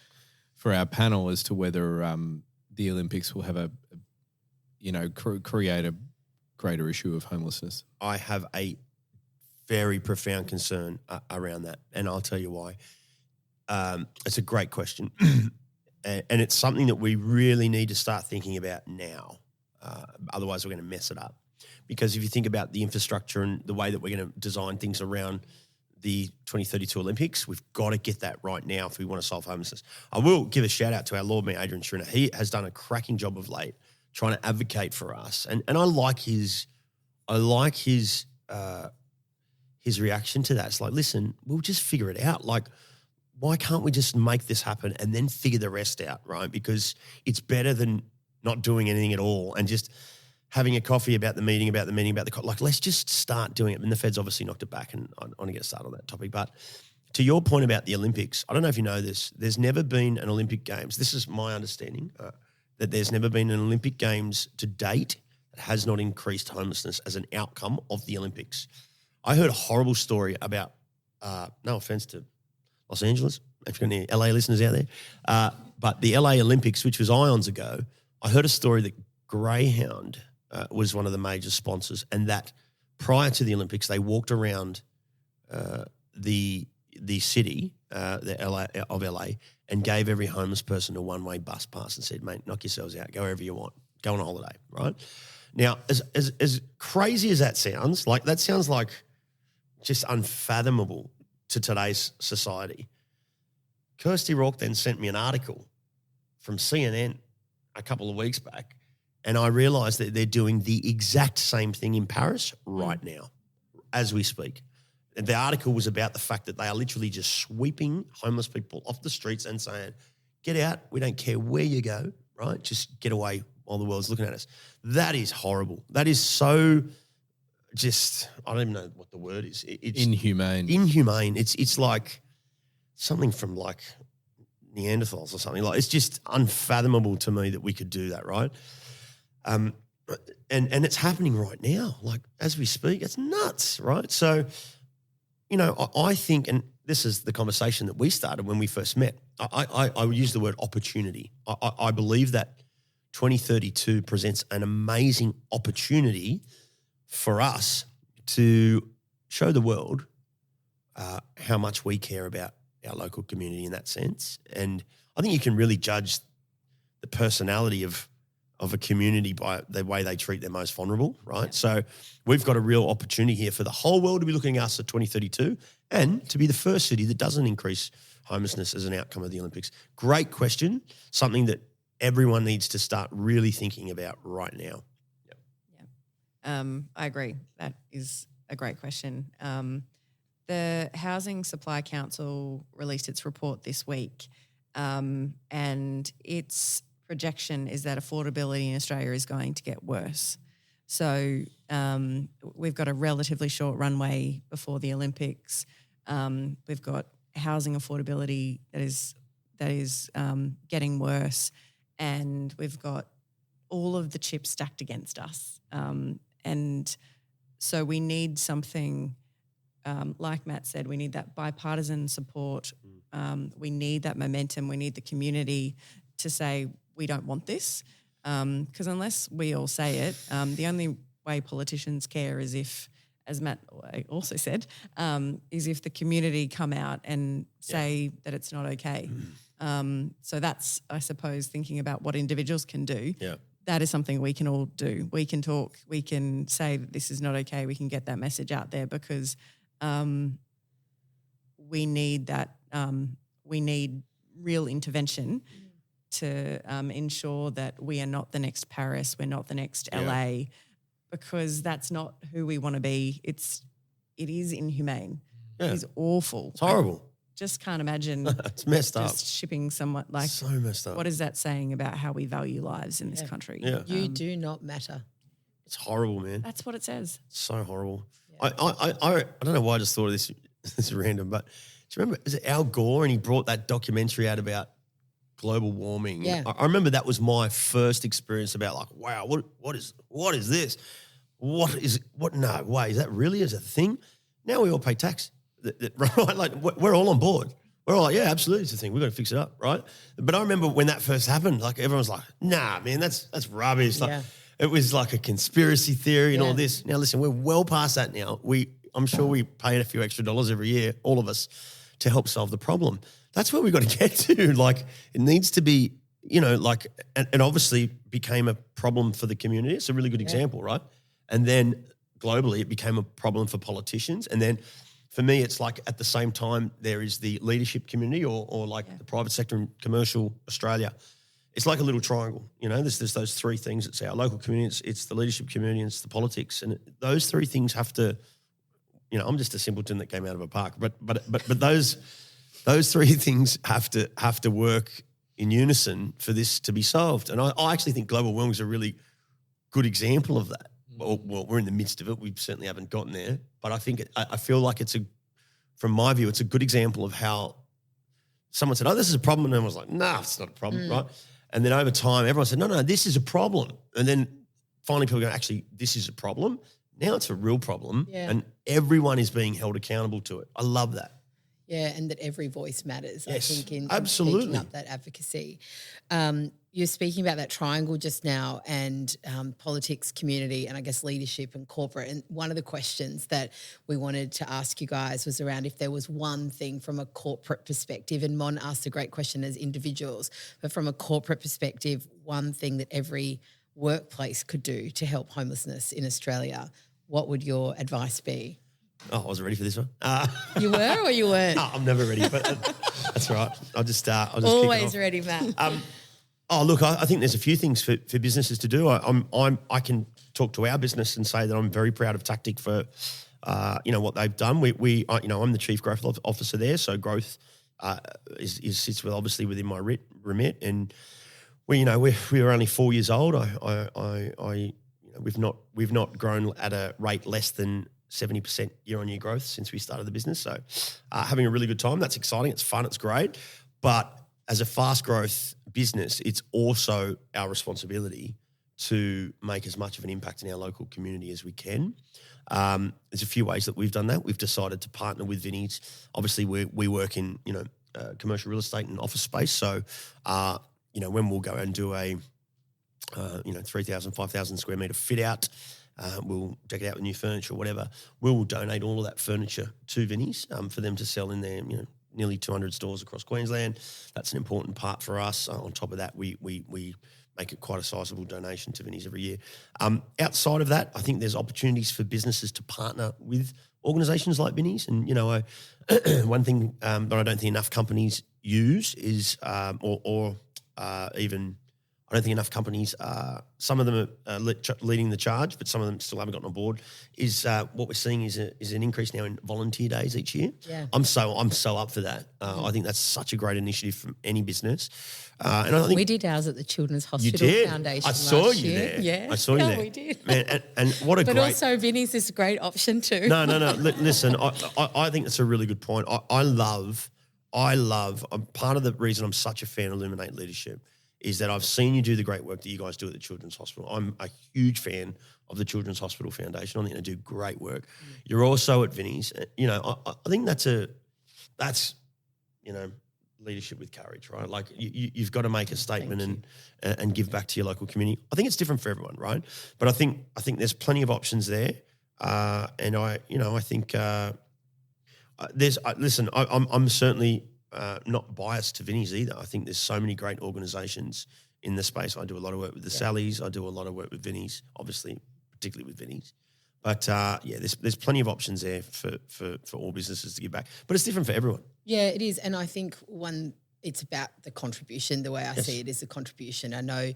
for our panel as to whether the Olympics will have create a greater issue of homelessness. I have a very profound concern around that, and I'll tell you why. It's a great question, and it's something that we really need to start thinking about now. Otherwise, we're going to mess it up. Because if you think about the infrastructure and the way that we're going to design things around the 2032 Olympics, we've got to get that right now if we want to solve homelessness. I will give a shout out to our Lord Mayor, Adrian Schrinner. He has done a cracking job of late trying to advocate for us. And I like his reaction to that. It's like, listen, we'll just figure it out. Like, why can't we just make this happen and then figure the rest out, right? Because it's better than not doing anything at all and just having a coffee about the meeting, let's just start doing it. And the Fed's obviously knocked it back, and I want to get started on that topic. But to your point about the Olympics, I don't know if you know this, there's never been an Olympic Games. This is my understanding, that there's never been an Olympic Games to date that has not increased homelessness as an outcome of the Olympics. I heard a horrible story about, no offense to Los Angeles, if you've got any LA listeners out there, but the LA Olympics, which was eons ago, I heard a story that Greyhound was one of the major sponsors, and that prior to the Olympics, they walked around the city of LA and gave every homeless person a one-way bus pass and said, mate, knock yourselves out, go wherever you want, go on a holiday, right? Now, as crazy as that sounds like just unfathomable to today's society. Kirsty Rourke then sent me an article from CNN a couple of weeks back, and I realised that they're doing the exact same thing in Paris right now as we speak. And the article was about the fact that they are literally just sweeping homeless people off the streets and saying, get out, we don't care where you go, right? Just get away while the world's looking at us. That is horrible. That is so just, I don't even know what the word is. It's Inhumane. Inhumane. It's like something from like Neanderthals or something. Like, it's just unfathomable to me that we could do that, right? And it's happening right now, like as we speak. It's nuts, right? So, you know, I think, and this is the conversation that we started when we first met, I would use the word opportunity. I believe that 2032 presents an amazing opportunity for us to show the world how much we care about our local community in that sense. And I think you can really judge the personality of a community by the way they treat their most vulnerable, right? Yeah. So we've got a real opportunity here for the whole world to be looking at us at 2032 and to be the first city that doesn't increase homelessness as an outcome of the Olympics. Great question, something that everyone needs to start really thinking about right now. Yep. Yeah. I agree. That is a great question. The Housing Supply Council released its report this week, and its projection is that affordability in Australia is going to get worse. So we've got a relatively short runway before the Olympics. We've got housing affordability that is getting worse, and we've got all of the chips stacked against us. And so we need something, like Matt said, we need that bipartisan support. We need that momentum. We need the community to say, we don't want this, because unless we all say it, the only way politicians care is if, as Matt also said, is if the community come out and say that it's not okay. So that's, I suppose, thinking about what individuals can do. Yeah. That is something we can all do. We can talk. We can say that this is not okay. We can get that message out there because we need that. We need real intervention to ensure that we are not the next Paris, we're not the next LA, because that's not who we want to be. It is inhumane. Yeah. It is awful. It's horrible. I just can't imagine. It's messed up. Just shipping someone like so messed up. What is that saying about how we value lives in this country? Yeah. You do not matter. It's horrible, man. That's what it says. So horrible. Yeah. I don't know why I just thought of this. This is random, but do you remember? Is it Al Gore? And he brought that documentary out about global warming. Yeah. I remember that was my first experience about like, wow, what is this? No way, is that really is a thing? Now we all pay tax, right? Like we're all on board. We're all like, yeah, absolutely, it's a thing. We've got to fix it up, right? But I remember when that first happened, like everyone's like, nah, man, that's rubbish. Like, it was like a conspiracy theory and all this. Now listen, we're well past that now. I'm sure we paid a few extra dollars every year, all of us, to help solve the problem. That's where we got to get to. Like, it needs to be, you know, like, and obviously became a problem for the community. It's a really good example, right? And then globally, it became a problem for politicians. And then for me, it's like at the same time, there is the leadership community or like the private sector and commercial Australia. It's like a little triangle, you know, there's those three things. It's our local community, it's the leadership community, and it's the politics. And those three things have to, you know, I'm just a simpleton that came out of a park, but those three things have to work in unison for this to be solved. And I actually think global warming is a really good example of that. Well, we're in the midst of it. We certainly haven't gotten there, but I feel like from my view, it's a good example of how someone said, "Oh, this is a problem," and everyone was like, "Nah, it's not a problem," right? And then over time, everyone said, "No, this is a problem," and then finally, people go, "Actually, this is a problem." Now it's a real problem, and everyone is being held accountable to it. I love that. Yeah, and that every voice matters, Yes, I think, in absolutely. speaking up that advocacy. You're speaking about that triangle just now and politics, community, and I guess leadership and corporate. And one of the questions that we wanted to ask you guys was around if there was one thing from a corporate perspective, and Mon asked a great question as individuals, but from a corporate perspective, one thing that every workplace could do to help homelessness in Australia, what would your advice be? Oh, I wasn't ready for this one. You were or you weren't? No, I'm never ready, but that's all right. I'll just kick it Always off. ready, Matt. Look, I think there's a few things for businesses to do. I can talk to our business and say that I'm very proud of Tactic for, what they've done. I'm the chief growth officer there, so growth sits within my remit, and we were only 4 years old. We've not grown at a rate less than 70% year-on-year growth since we started the business. So having a really good time. That's exciting. It's fun. It's great. But as a fast growth business, it's also our responsibility to make as much of an impact in our local community as we can. There's a few ways that we've done that. We've decided to partner with Vinnies. Obviously, we work in commercial real estate and office space. So when we'll go and do a 3,000, 5,000 square metre fit out, we'll deck it out with new furniture or whatever. We'll donate all of that furniture to Vinnies for them to sell in their nearly 200 stores across Queensland. That's an important part for us. On top of that, we make it quite a sizable donation to Vinnies every year. Outside of that, I think there's opportunities for businesses to partner with organisations like Vinnies. And one thing that I don't think enough companies use is, I don't think enough companies, some of them are leading the charge, but some of them still haven't gotten on board, is what we're seeing is an increase now in volunteer days each year. Yeah. I'm so up for that. I think that's such a great initiative from any business. And I think we did ours at the Children's you Hospital did. Foundation I saw last you year. there. Yeah, I saw you there. we did. Man, and what a But great... also Vinnies is a great option too. No. Listen, I think that's a really good point. I love, part of the reason I'm such a fan of Luminate Leadership is that I've seen you do the great work that you guys do at the Children's Hospital. I'm a huge fan of the Children's Hospital Foundation. I think they do great work. You're also at Vinnies. I think that's leadership with courage, right? Like you've got to make a statement and give back to your local community. I think it's different for everyone, right? But I think there's plenty of options there. And I think I'm certainly not biased to Vinnies either. I think there's so many great organisations in the space. I do a lot of work with the Sallys. I do a lot of work with Vinnies, obviously, particularly with Vinnies. But there's plenty of options there for all businesses to give back. But it's different for everyone. Yeah, it is. And I think it's about the contribution. The way I see it is a contribution. I know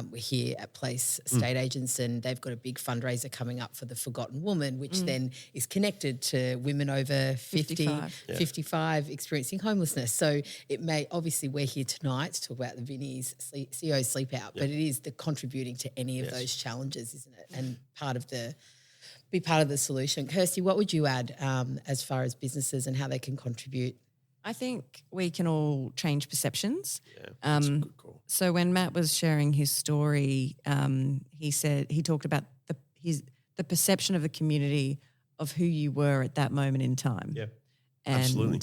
we're here at Place Estate Agents and they've got a big fundraiser coming up for the Forgotten Woman, which then is connected to women over 55 experiencing homelessness. So it may, obviously we're here tonight to talk about the Vinnies CEO Sleepout, but it is the contributing to any of those challenges, isn't it? And be part of the solution. Kirsty, what would you add as far as businesses and how they can contribute? I think we can all change perceptions. Yeah, that's a good call. So when Matt was sharing his story, he talked about the perception of the community of who you were at that moment in time. Yeah, and, absolutely.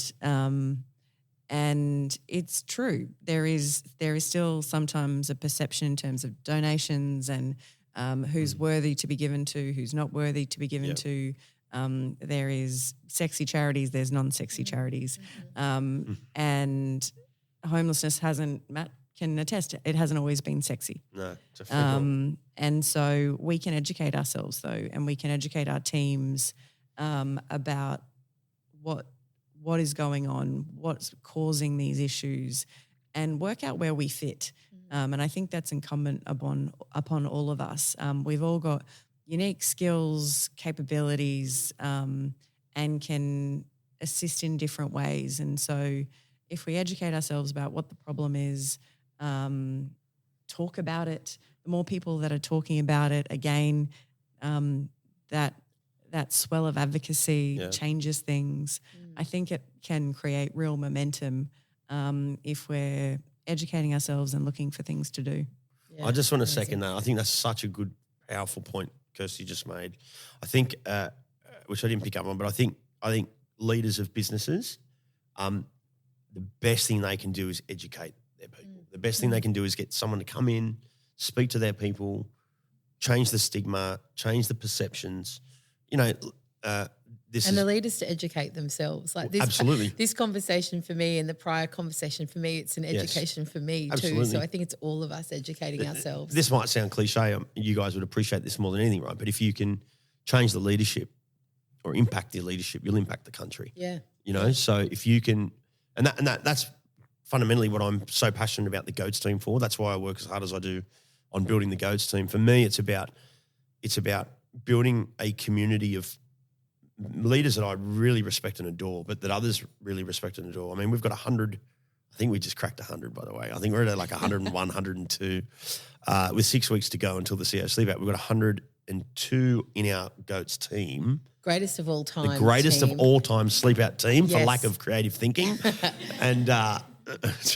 And it's true. There is still sometimes a perception in terms of donations and who's worthy to be given to, who's not worthy to be given to. There is sexy charities, there's non-sexy charities. And homelessness Matt can attest, it hasn't always been sexy. No, it's a fair point. And so we can educate ourselves though, and we can educate our teams about what is going on, what's causing these issues, and work out where we fit. And I think that's incumbent upon all of us. We've all got unique skills, capabilities, and can assist in different ways. And so if we educate ourselves about what the problem is, talk about it, the more people that are talking about it, again, that swell of advocacy changes things. I think it can create real momentum if we're educating ourselves and looking for things to do. Yeah, I just want to second that. I think that's such a good, powerful point Kirsty just made. I think, which I didn't pick up on, but I think leaders of businesses the best thing they can do is educate their people. The best thing they can do is get someone to come in, speak to their people, change the stigma, change the perceptions. The leaders to educate themselves. Like this, absolutely. This conversation for me and the prior conversation for me, it's an education for me absolutely. too. So I think it's all of us educating ourselves. This might sound cliche. You guys would appreciate this more than anything, right? But if you can change the leadership or impact the leadership, you'll impact the country. Yeah. So if you can, and that's fundamentally what I'm so passionate about the GOATS team for. That's why I work as hard as I do on building the GOATS team. For me, it's about building a community of leaders that I really respect and adore, but that others really respect and adore. I mean, we've got 100. I think we just cracked 100, by the way. I think we're at like 101, 102. With 6 weeks to go until the CEO Sleepout, we've got 102 in our GOATS team. Greatest of all time. The greatest team. of all time Sleepout team for Yes. lack of creative thinking. And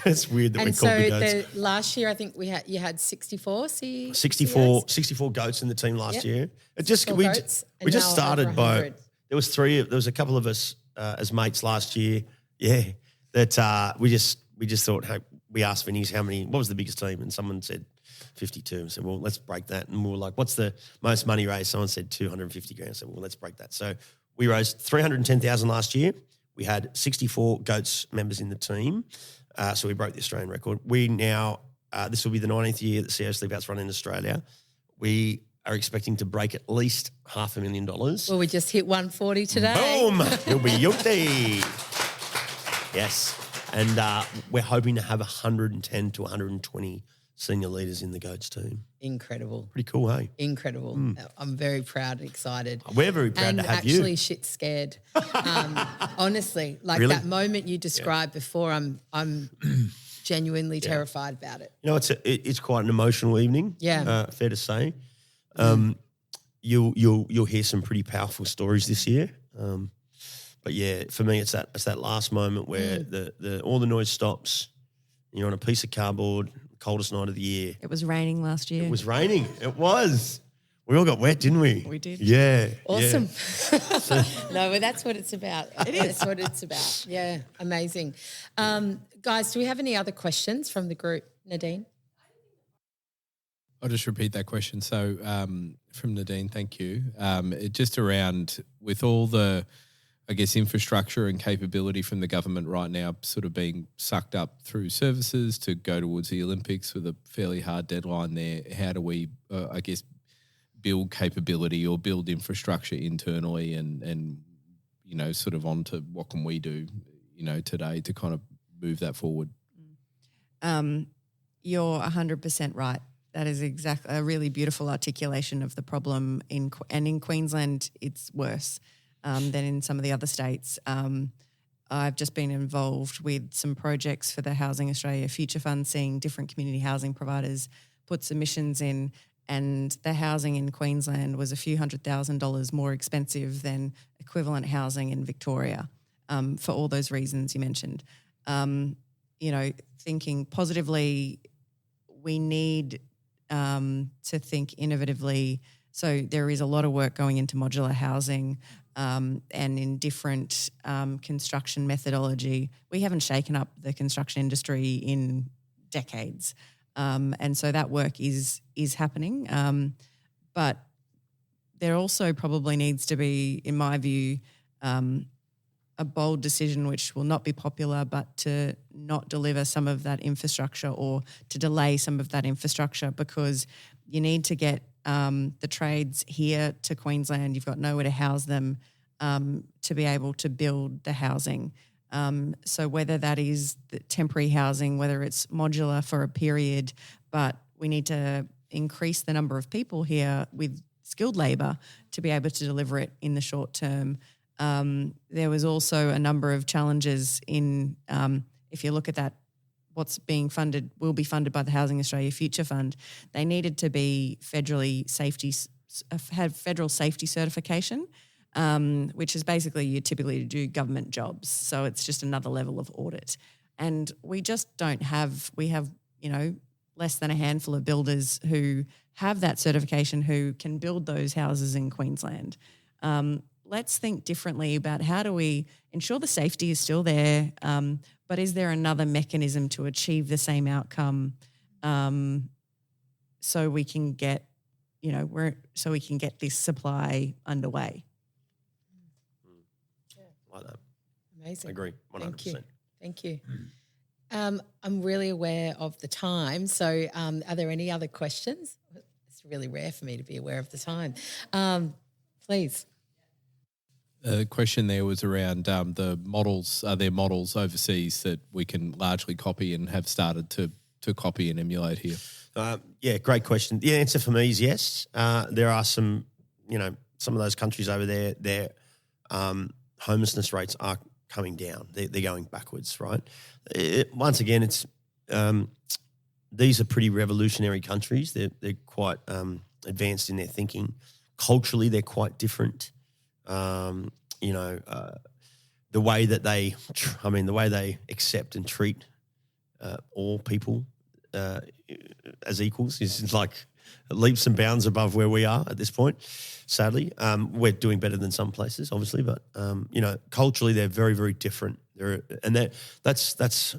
it's weird that And we're so called the GOATS. last year, I think you had 64 64 GOATs in the team last year. It just All we GOATs, we and just now started over by 100. there was a couple of us as mates last year. Yeah, that we just thought, hey, we asked Vinnies what was the biggest team, and someone said 52. And said, well, let's break that. And we were like, what's the most money raised? Someone said 250 grand. I said, well, let's break that. So we raised 310,000 last year. We had 64 GOATS members in the team. So we broke the Australian record. We now, this will be the 19th year that CEO Sleepout's run in Australia. We are expecting to break at least $500,000. Well, we just hit 140 today. Boom! You'll be yuppie. Yes. And we're hoping to have 110 to 120 senior leaders in the GOATS team. Incredible. Pretty cool, hey? Incredible. I'm very proud and excited. We're very proud to have you. And actually shit scared. Honestly, like Really? that moment you described before, I'm genuinely terrified about it. It's quite an emotional evening. Yeah. Fair to say. You'll hear some pretty powerful stories this year. But yeah, for me, it's that last moment where the all the noise stops. You're on a piece of cardboard, coldest night of the year. It was raining last year. It was raining. It was. We all got wet, didn't we? We did. Yeah. Awesome. Yeah. No, but that's what it's about. It is. That's what it's about. Yeah, amazing. Guys, do we have any other questions from the group? Nadine? I'll just repeat that question. So from Nadine, thank you. Just around with all the, I guess, infrastructure and capability from the government right now sort of being sucked up through services to go towards the Olympics with a fairly hard deadline there, how do we, I guess, build capability or build infrastructure internally and sort of onto what can we do, today to kind of move that forward? You're 100% right. That is exactly a really beautiful articulation of the problem in Queensland. It's worse than in some of the other states. I've just been involved with some projects for the Housing Australia Future Fund, seeing different community housing providers put submissions in, and the housing in Queensland was a few $100,000 more expensive than equivalent housing in Victoria for all those reasons you mentioned. Thinking positively, we need to think innovatively. So there is a lot of work going into modular housing and in different construction methodology. We haven't shaken up the construction industry in decades. And so that work is happening. But there also probably needs to be, in my view, a bold decision which will not be popular, but to not deliver some of that infrastructure or to delay some of that infrastructure, because you need to get the trades here to Queensland. You've got nowhere to house them to be able to build the housing. So whether that is the temporary housing, whether it's modular for a period, but we need to increase the number of people here with skilled labour to be able to deliver it in the short term. There was also a number of challenges in, if you look at that, what's being funded will be funded by the Housing Australia Future Fund. They needed to be have federal safety certification, which is basically you typically do government jobs. So it's just another level of audit. And we just don't have, we have, less than a handful of builders who have that certification who can build those houses in Queensland. let's think differently about how do we ensure the safety is still there, but is there another mechanism to achieve the same outcome, so we can get, so we can get this supply underway. Like that. Amazing. I agree, 100%. Thank you. I'm really aware of the time. So are there any other questions? It's really rare for me to be aware of the time. Please. The question there was around the models. Are there models overseas that we can largely copy and have started to copy and emulate here? Yeah, great question. The answer for me is yes. There are some of those countries over there, their homelessness rates are coming down. They're going backwards, right? Once again, it's these are pretty revolutionary countries. They're quite advanced in their thinking. Culturally, they're quite different. The way that the way they accept and treat all people as equals is like leaps and bounds above where we are at this point. Sadly, we're doing better than some places, obviously, but culturally they're very, very different. That's.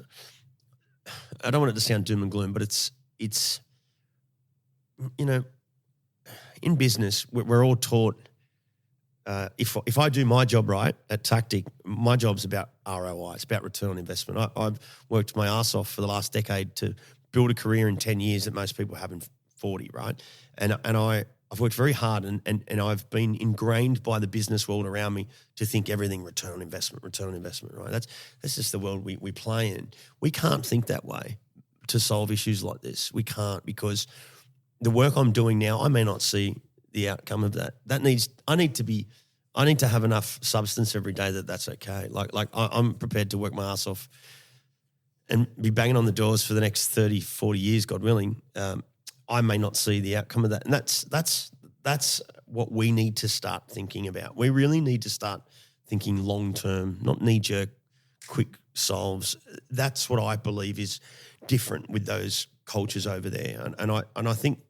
I don't want it to sound doom and gloom, but it's in business we're all taught. If I do my job right at Tactic, my job's about ROI. It's about return on investment. I've worked my ass off for the last decade to build a career in 10 years that most people have in 40, right? And I've worked very hard and I've been ingrained by the business world around me to think everything return on investment, right? That's just the world we play in. We can't think that way to solve issues like this. We can't, because the work I'm doing now, I may not see the outcome of that. I need to have enough substance every day that's okay. Like I'm prepared to work my ass off and be banging on the doors for the next 30, 40 years, God willing. I may not see the outcome of that. And that's what we need to start thinking about. We really need to start thinking long-term, not knee-jerk, quick solves. That's what I believe is different with those cultures over there. And I think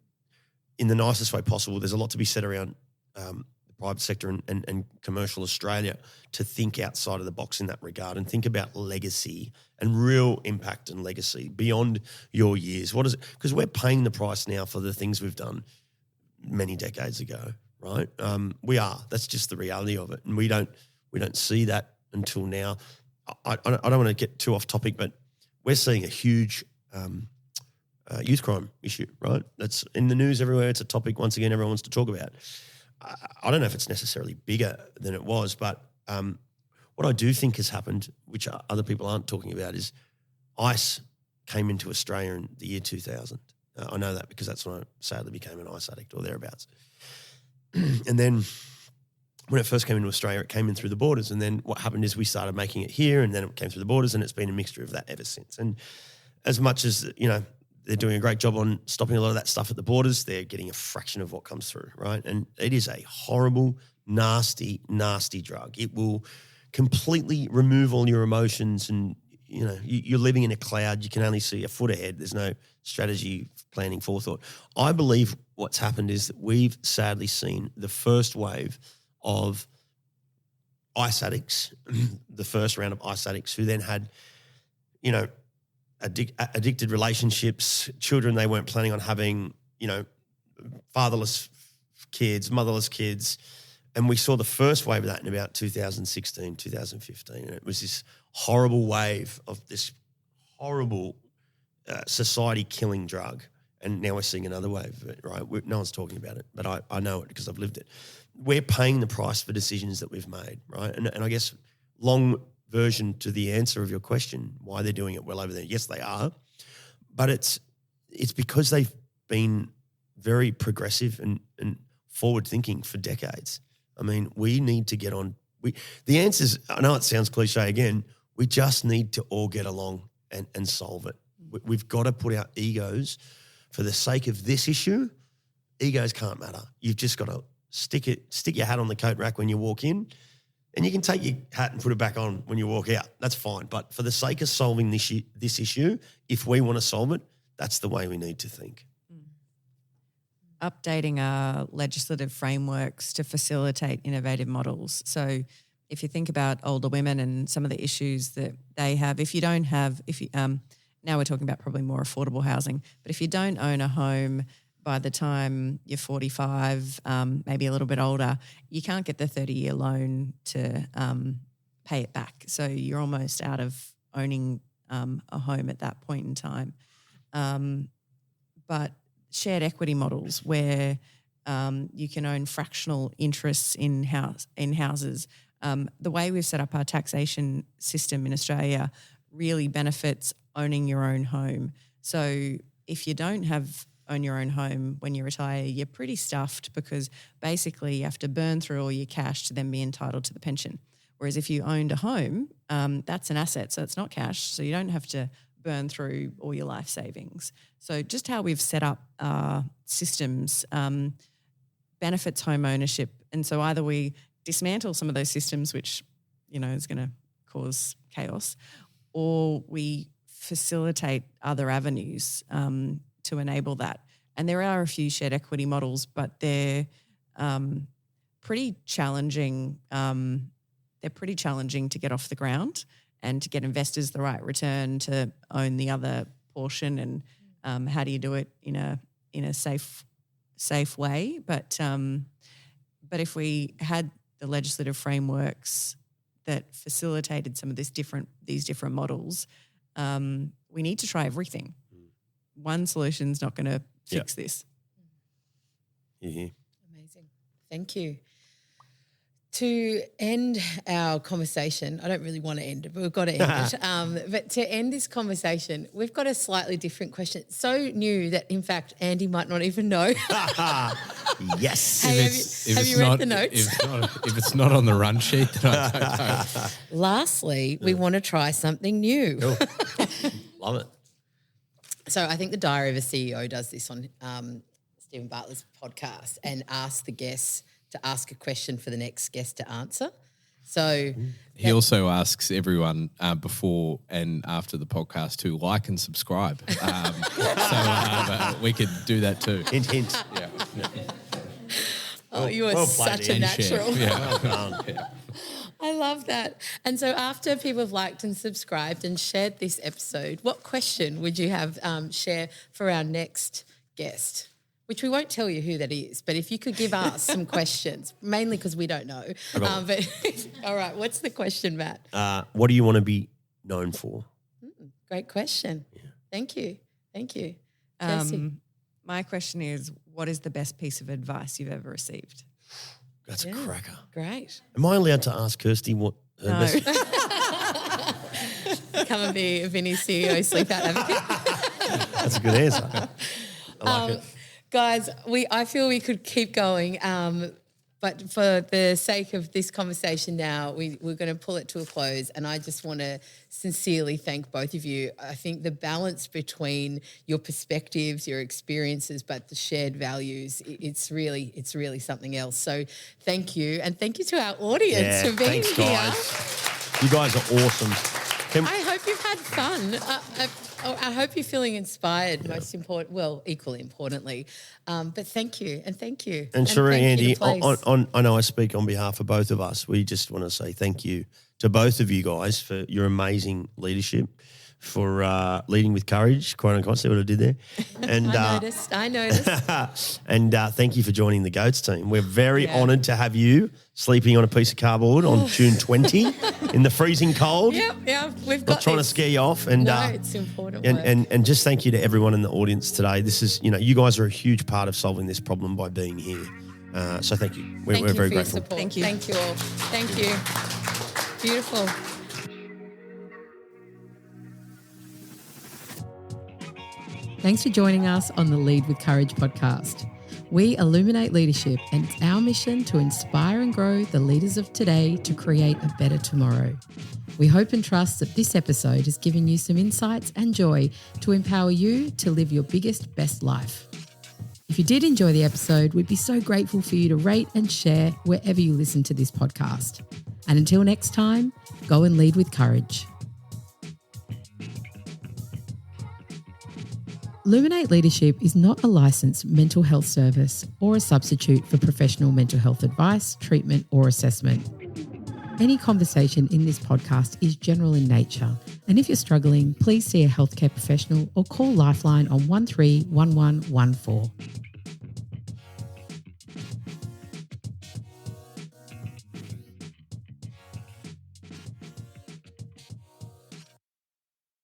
in the nicest way possible, there's a lot to be said around the private sector and commercial Australia to think outside of the box in that regard and think about legacy and real impact and legacy beyond your years. What is it? Because we're paying the price now for the things we've done many decades ago, right? We are. That's just the reality of it, and we don't see that until now. I don't want to get too off topic, but we're seeing a huge youth crime issue, right? That's in the news everywhere. It's a topic, once again, everyone wants to talk about. I don't know if it's necessarily bigger than it was, but what I do think has happened, which other people aren't talking about, is ICE came into Australia in the year 2000. I know that because that's when I sadly became an ICE addict or thereabouts. And then when it first came into Australia, it came in through the borders. And then what happened is we started making it here, and then it came through the borders, and it's been a mixture of that ever since. And as much as, they're doing a great job on stopping a lot of that stuff at the borders, they're getting a fraction of what comes through, right? And it is a horrible, nasty, nasty drug. It will completely remove all your emotions, and, you're living in a cloud. You can only see a foot ahead. There's no strategy, planning, forethought. I believe what's happened is that we've sadly seen the first wave of ICE addicts, the first round of ICE addicts who then had, addicted relationships, children they weren't planning on having, fatherless kids, motherless kids. And we saw the first wave of that in about 2016, 2015. And it was this horrible wave of this horrible society-killing drug. And now we're seeing another wave of it, right? No one's talking about it, but I know it because I've lived it. We're paying the price for decisions that we've made, right? And I guess long version to the answer of your question, why they're doing it well over there. Yes, they are, but it's because they've been very progressive and forward-thinking for decades. I mean, we need to get on. The answer is, I know it sounds cliche again, we just need to all get along and solve it. We've got to put our egos, for the sake of this issue, egos can't matter. You've just got to stick your hat on the coat rack when you walk in, and you can take your hat and put it back on when you walk out. That's fine. But for the sake of solving this issue, if we want to solve it, that's the way we need to think. updating our legislative frameworks to facilitate innovative models. So if you think about older women and some of the issues that they have, now we're talking about probably more affordable housing, but if you don't own a home by the time you're 45, maybe a little bit older, you can't get the 30-year loan to pay it back. So you're almost out of owning a home at that point in time. But shared equity models where you can own fractional interests in houses. The way we've set up our taxation system in Australia really benefits owning your own home. So if you don't own your own home when you retire, you're pretty stuffed because basically you have to burn through all your cash to then be entitled to the pension. Whereas if you owned a home, that's an asset, so it's not cash, so you don't have to burn through all your life savings. So just how we've set up our systems benefits home ownership. And so either we dismantle some of those systems, which, is going to cause chaos, or we facilitate other avenues to enable that. And there are a few shared equity models, but they're pretty challenging. They're pretty challenging to get off the ground and to get investors the right return to own the other portion. And how do you do it in a safe way? But if we had the legislative frameworks that facilitated some of these different models, we need to try everything. One solution's not going to fix this. Yeah. Amazing. Thank you. To end our conversation, I don't really want to end it, but we've got to end it. But to end this conversation, we've got a slightly different question. So new that, in fact, Andy might not even know. Yes. Hey, have you read the notes? If it's not on the run sheet, then I don't know. Lastly, we want to try something new. Cool. Love it. So I think the Diary of a CEO does this on Stephen Bartlett's podcast and asks the guests to ask a question for the next guest to answer. So he also asks everyone before and after the podcast to like and subscribe. So we could do that too. Hint, hint. Yeah. Oh, you are such a And natural. share. Yeah. Well done. Yeah. I love that. And so after people have liked and subscribed and shared this episode, what question would you have share for our next guest? Which we won't tell you who that is, but if you could give us some questions, mainly because we don't know. But all right, what's the question, Matt? What do you want to be known for? Great question. Yeah. Thank you. Kirsty? My question is, what is the best piece of advice you've ever received? That's a cracker. Great. Am I allowed to ask Kirsty what her best... Come and be a Vinnies CEO Sleepout advocate. That's a good answer. I like it. Guys, I feel we could keep going, but for the sake of this conversation now, we're going to pull it to a close, and I just want to sincerely thank both of you. I think the balance between your perspectives, your experiences, but the shared values, it's really something else. So thank you, and thank you to our audience for being thanks, here. Guys. You guys are awesome. I hope you've had fun. I hope you're feeling inspired, equally importantly. But thank you. And sure, Andy, I I know I speak on behalf of both of us. We just want to say thank you to both of you guys for your amazing leadership, for leading with courage, quote unquote. See what I did there? And I noticed. And thank you for joining the GOATS team. We're very honoured to have you sleeping on a piece of cardboard on June 20 in the freezing cold. Yeah, we've got Not trying to scare you off. And, no, it's important work. And just thank you to everyone in the audience today. This is, you guys are a huge part of solving this problem by being here. So thank you. We're very grateful. Thank you. Thank you all. Thank you. Beautiful. Thanks for joining us on the Lead with Courage podcast. We illuminate leadership, and it's our mission to inspire and grow the leaders of today to create a better tomorrow. We hope and trust that this episode has given you some insights and joy to empower you to live your biggest, best life. If you did enjoy the episode, we'd be so grateful for you to rate and share wherever you listen to this podcast. And until next time, go and lead with courage. Luminate Leadership is not a licensed mental health service or a substitute for professional mental health advice, treatment, or assessment. Any conversation in this podcast is general in nature, and if you're struggling, please see a healthcare professional or call Lifeline on 131114.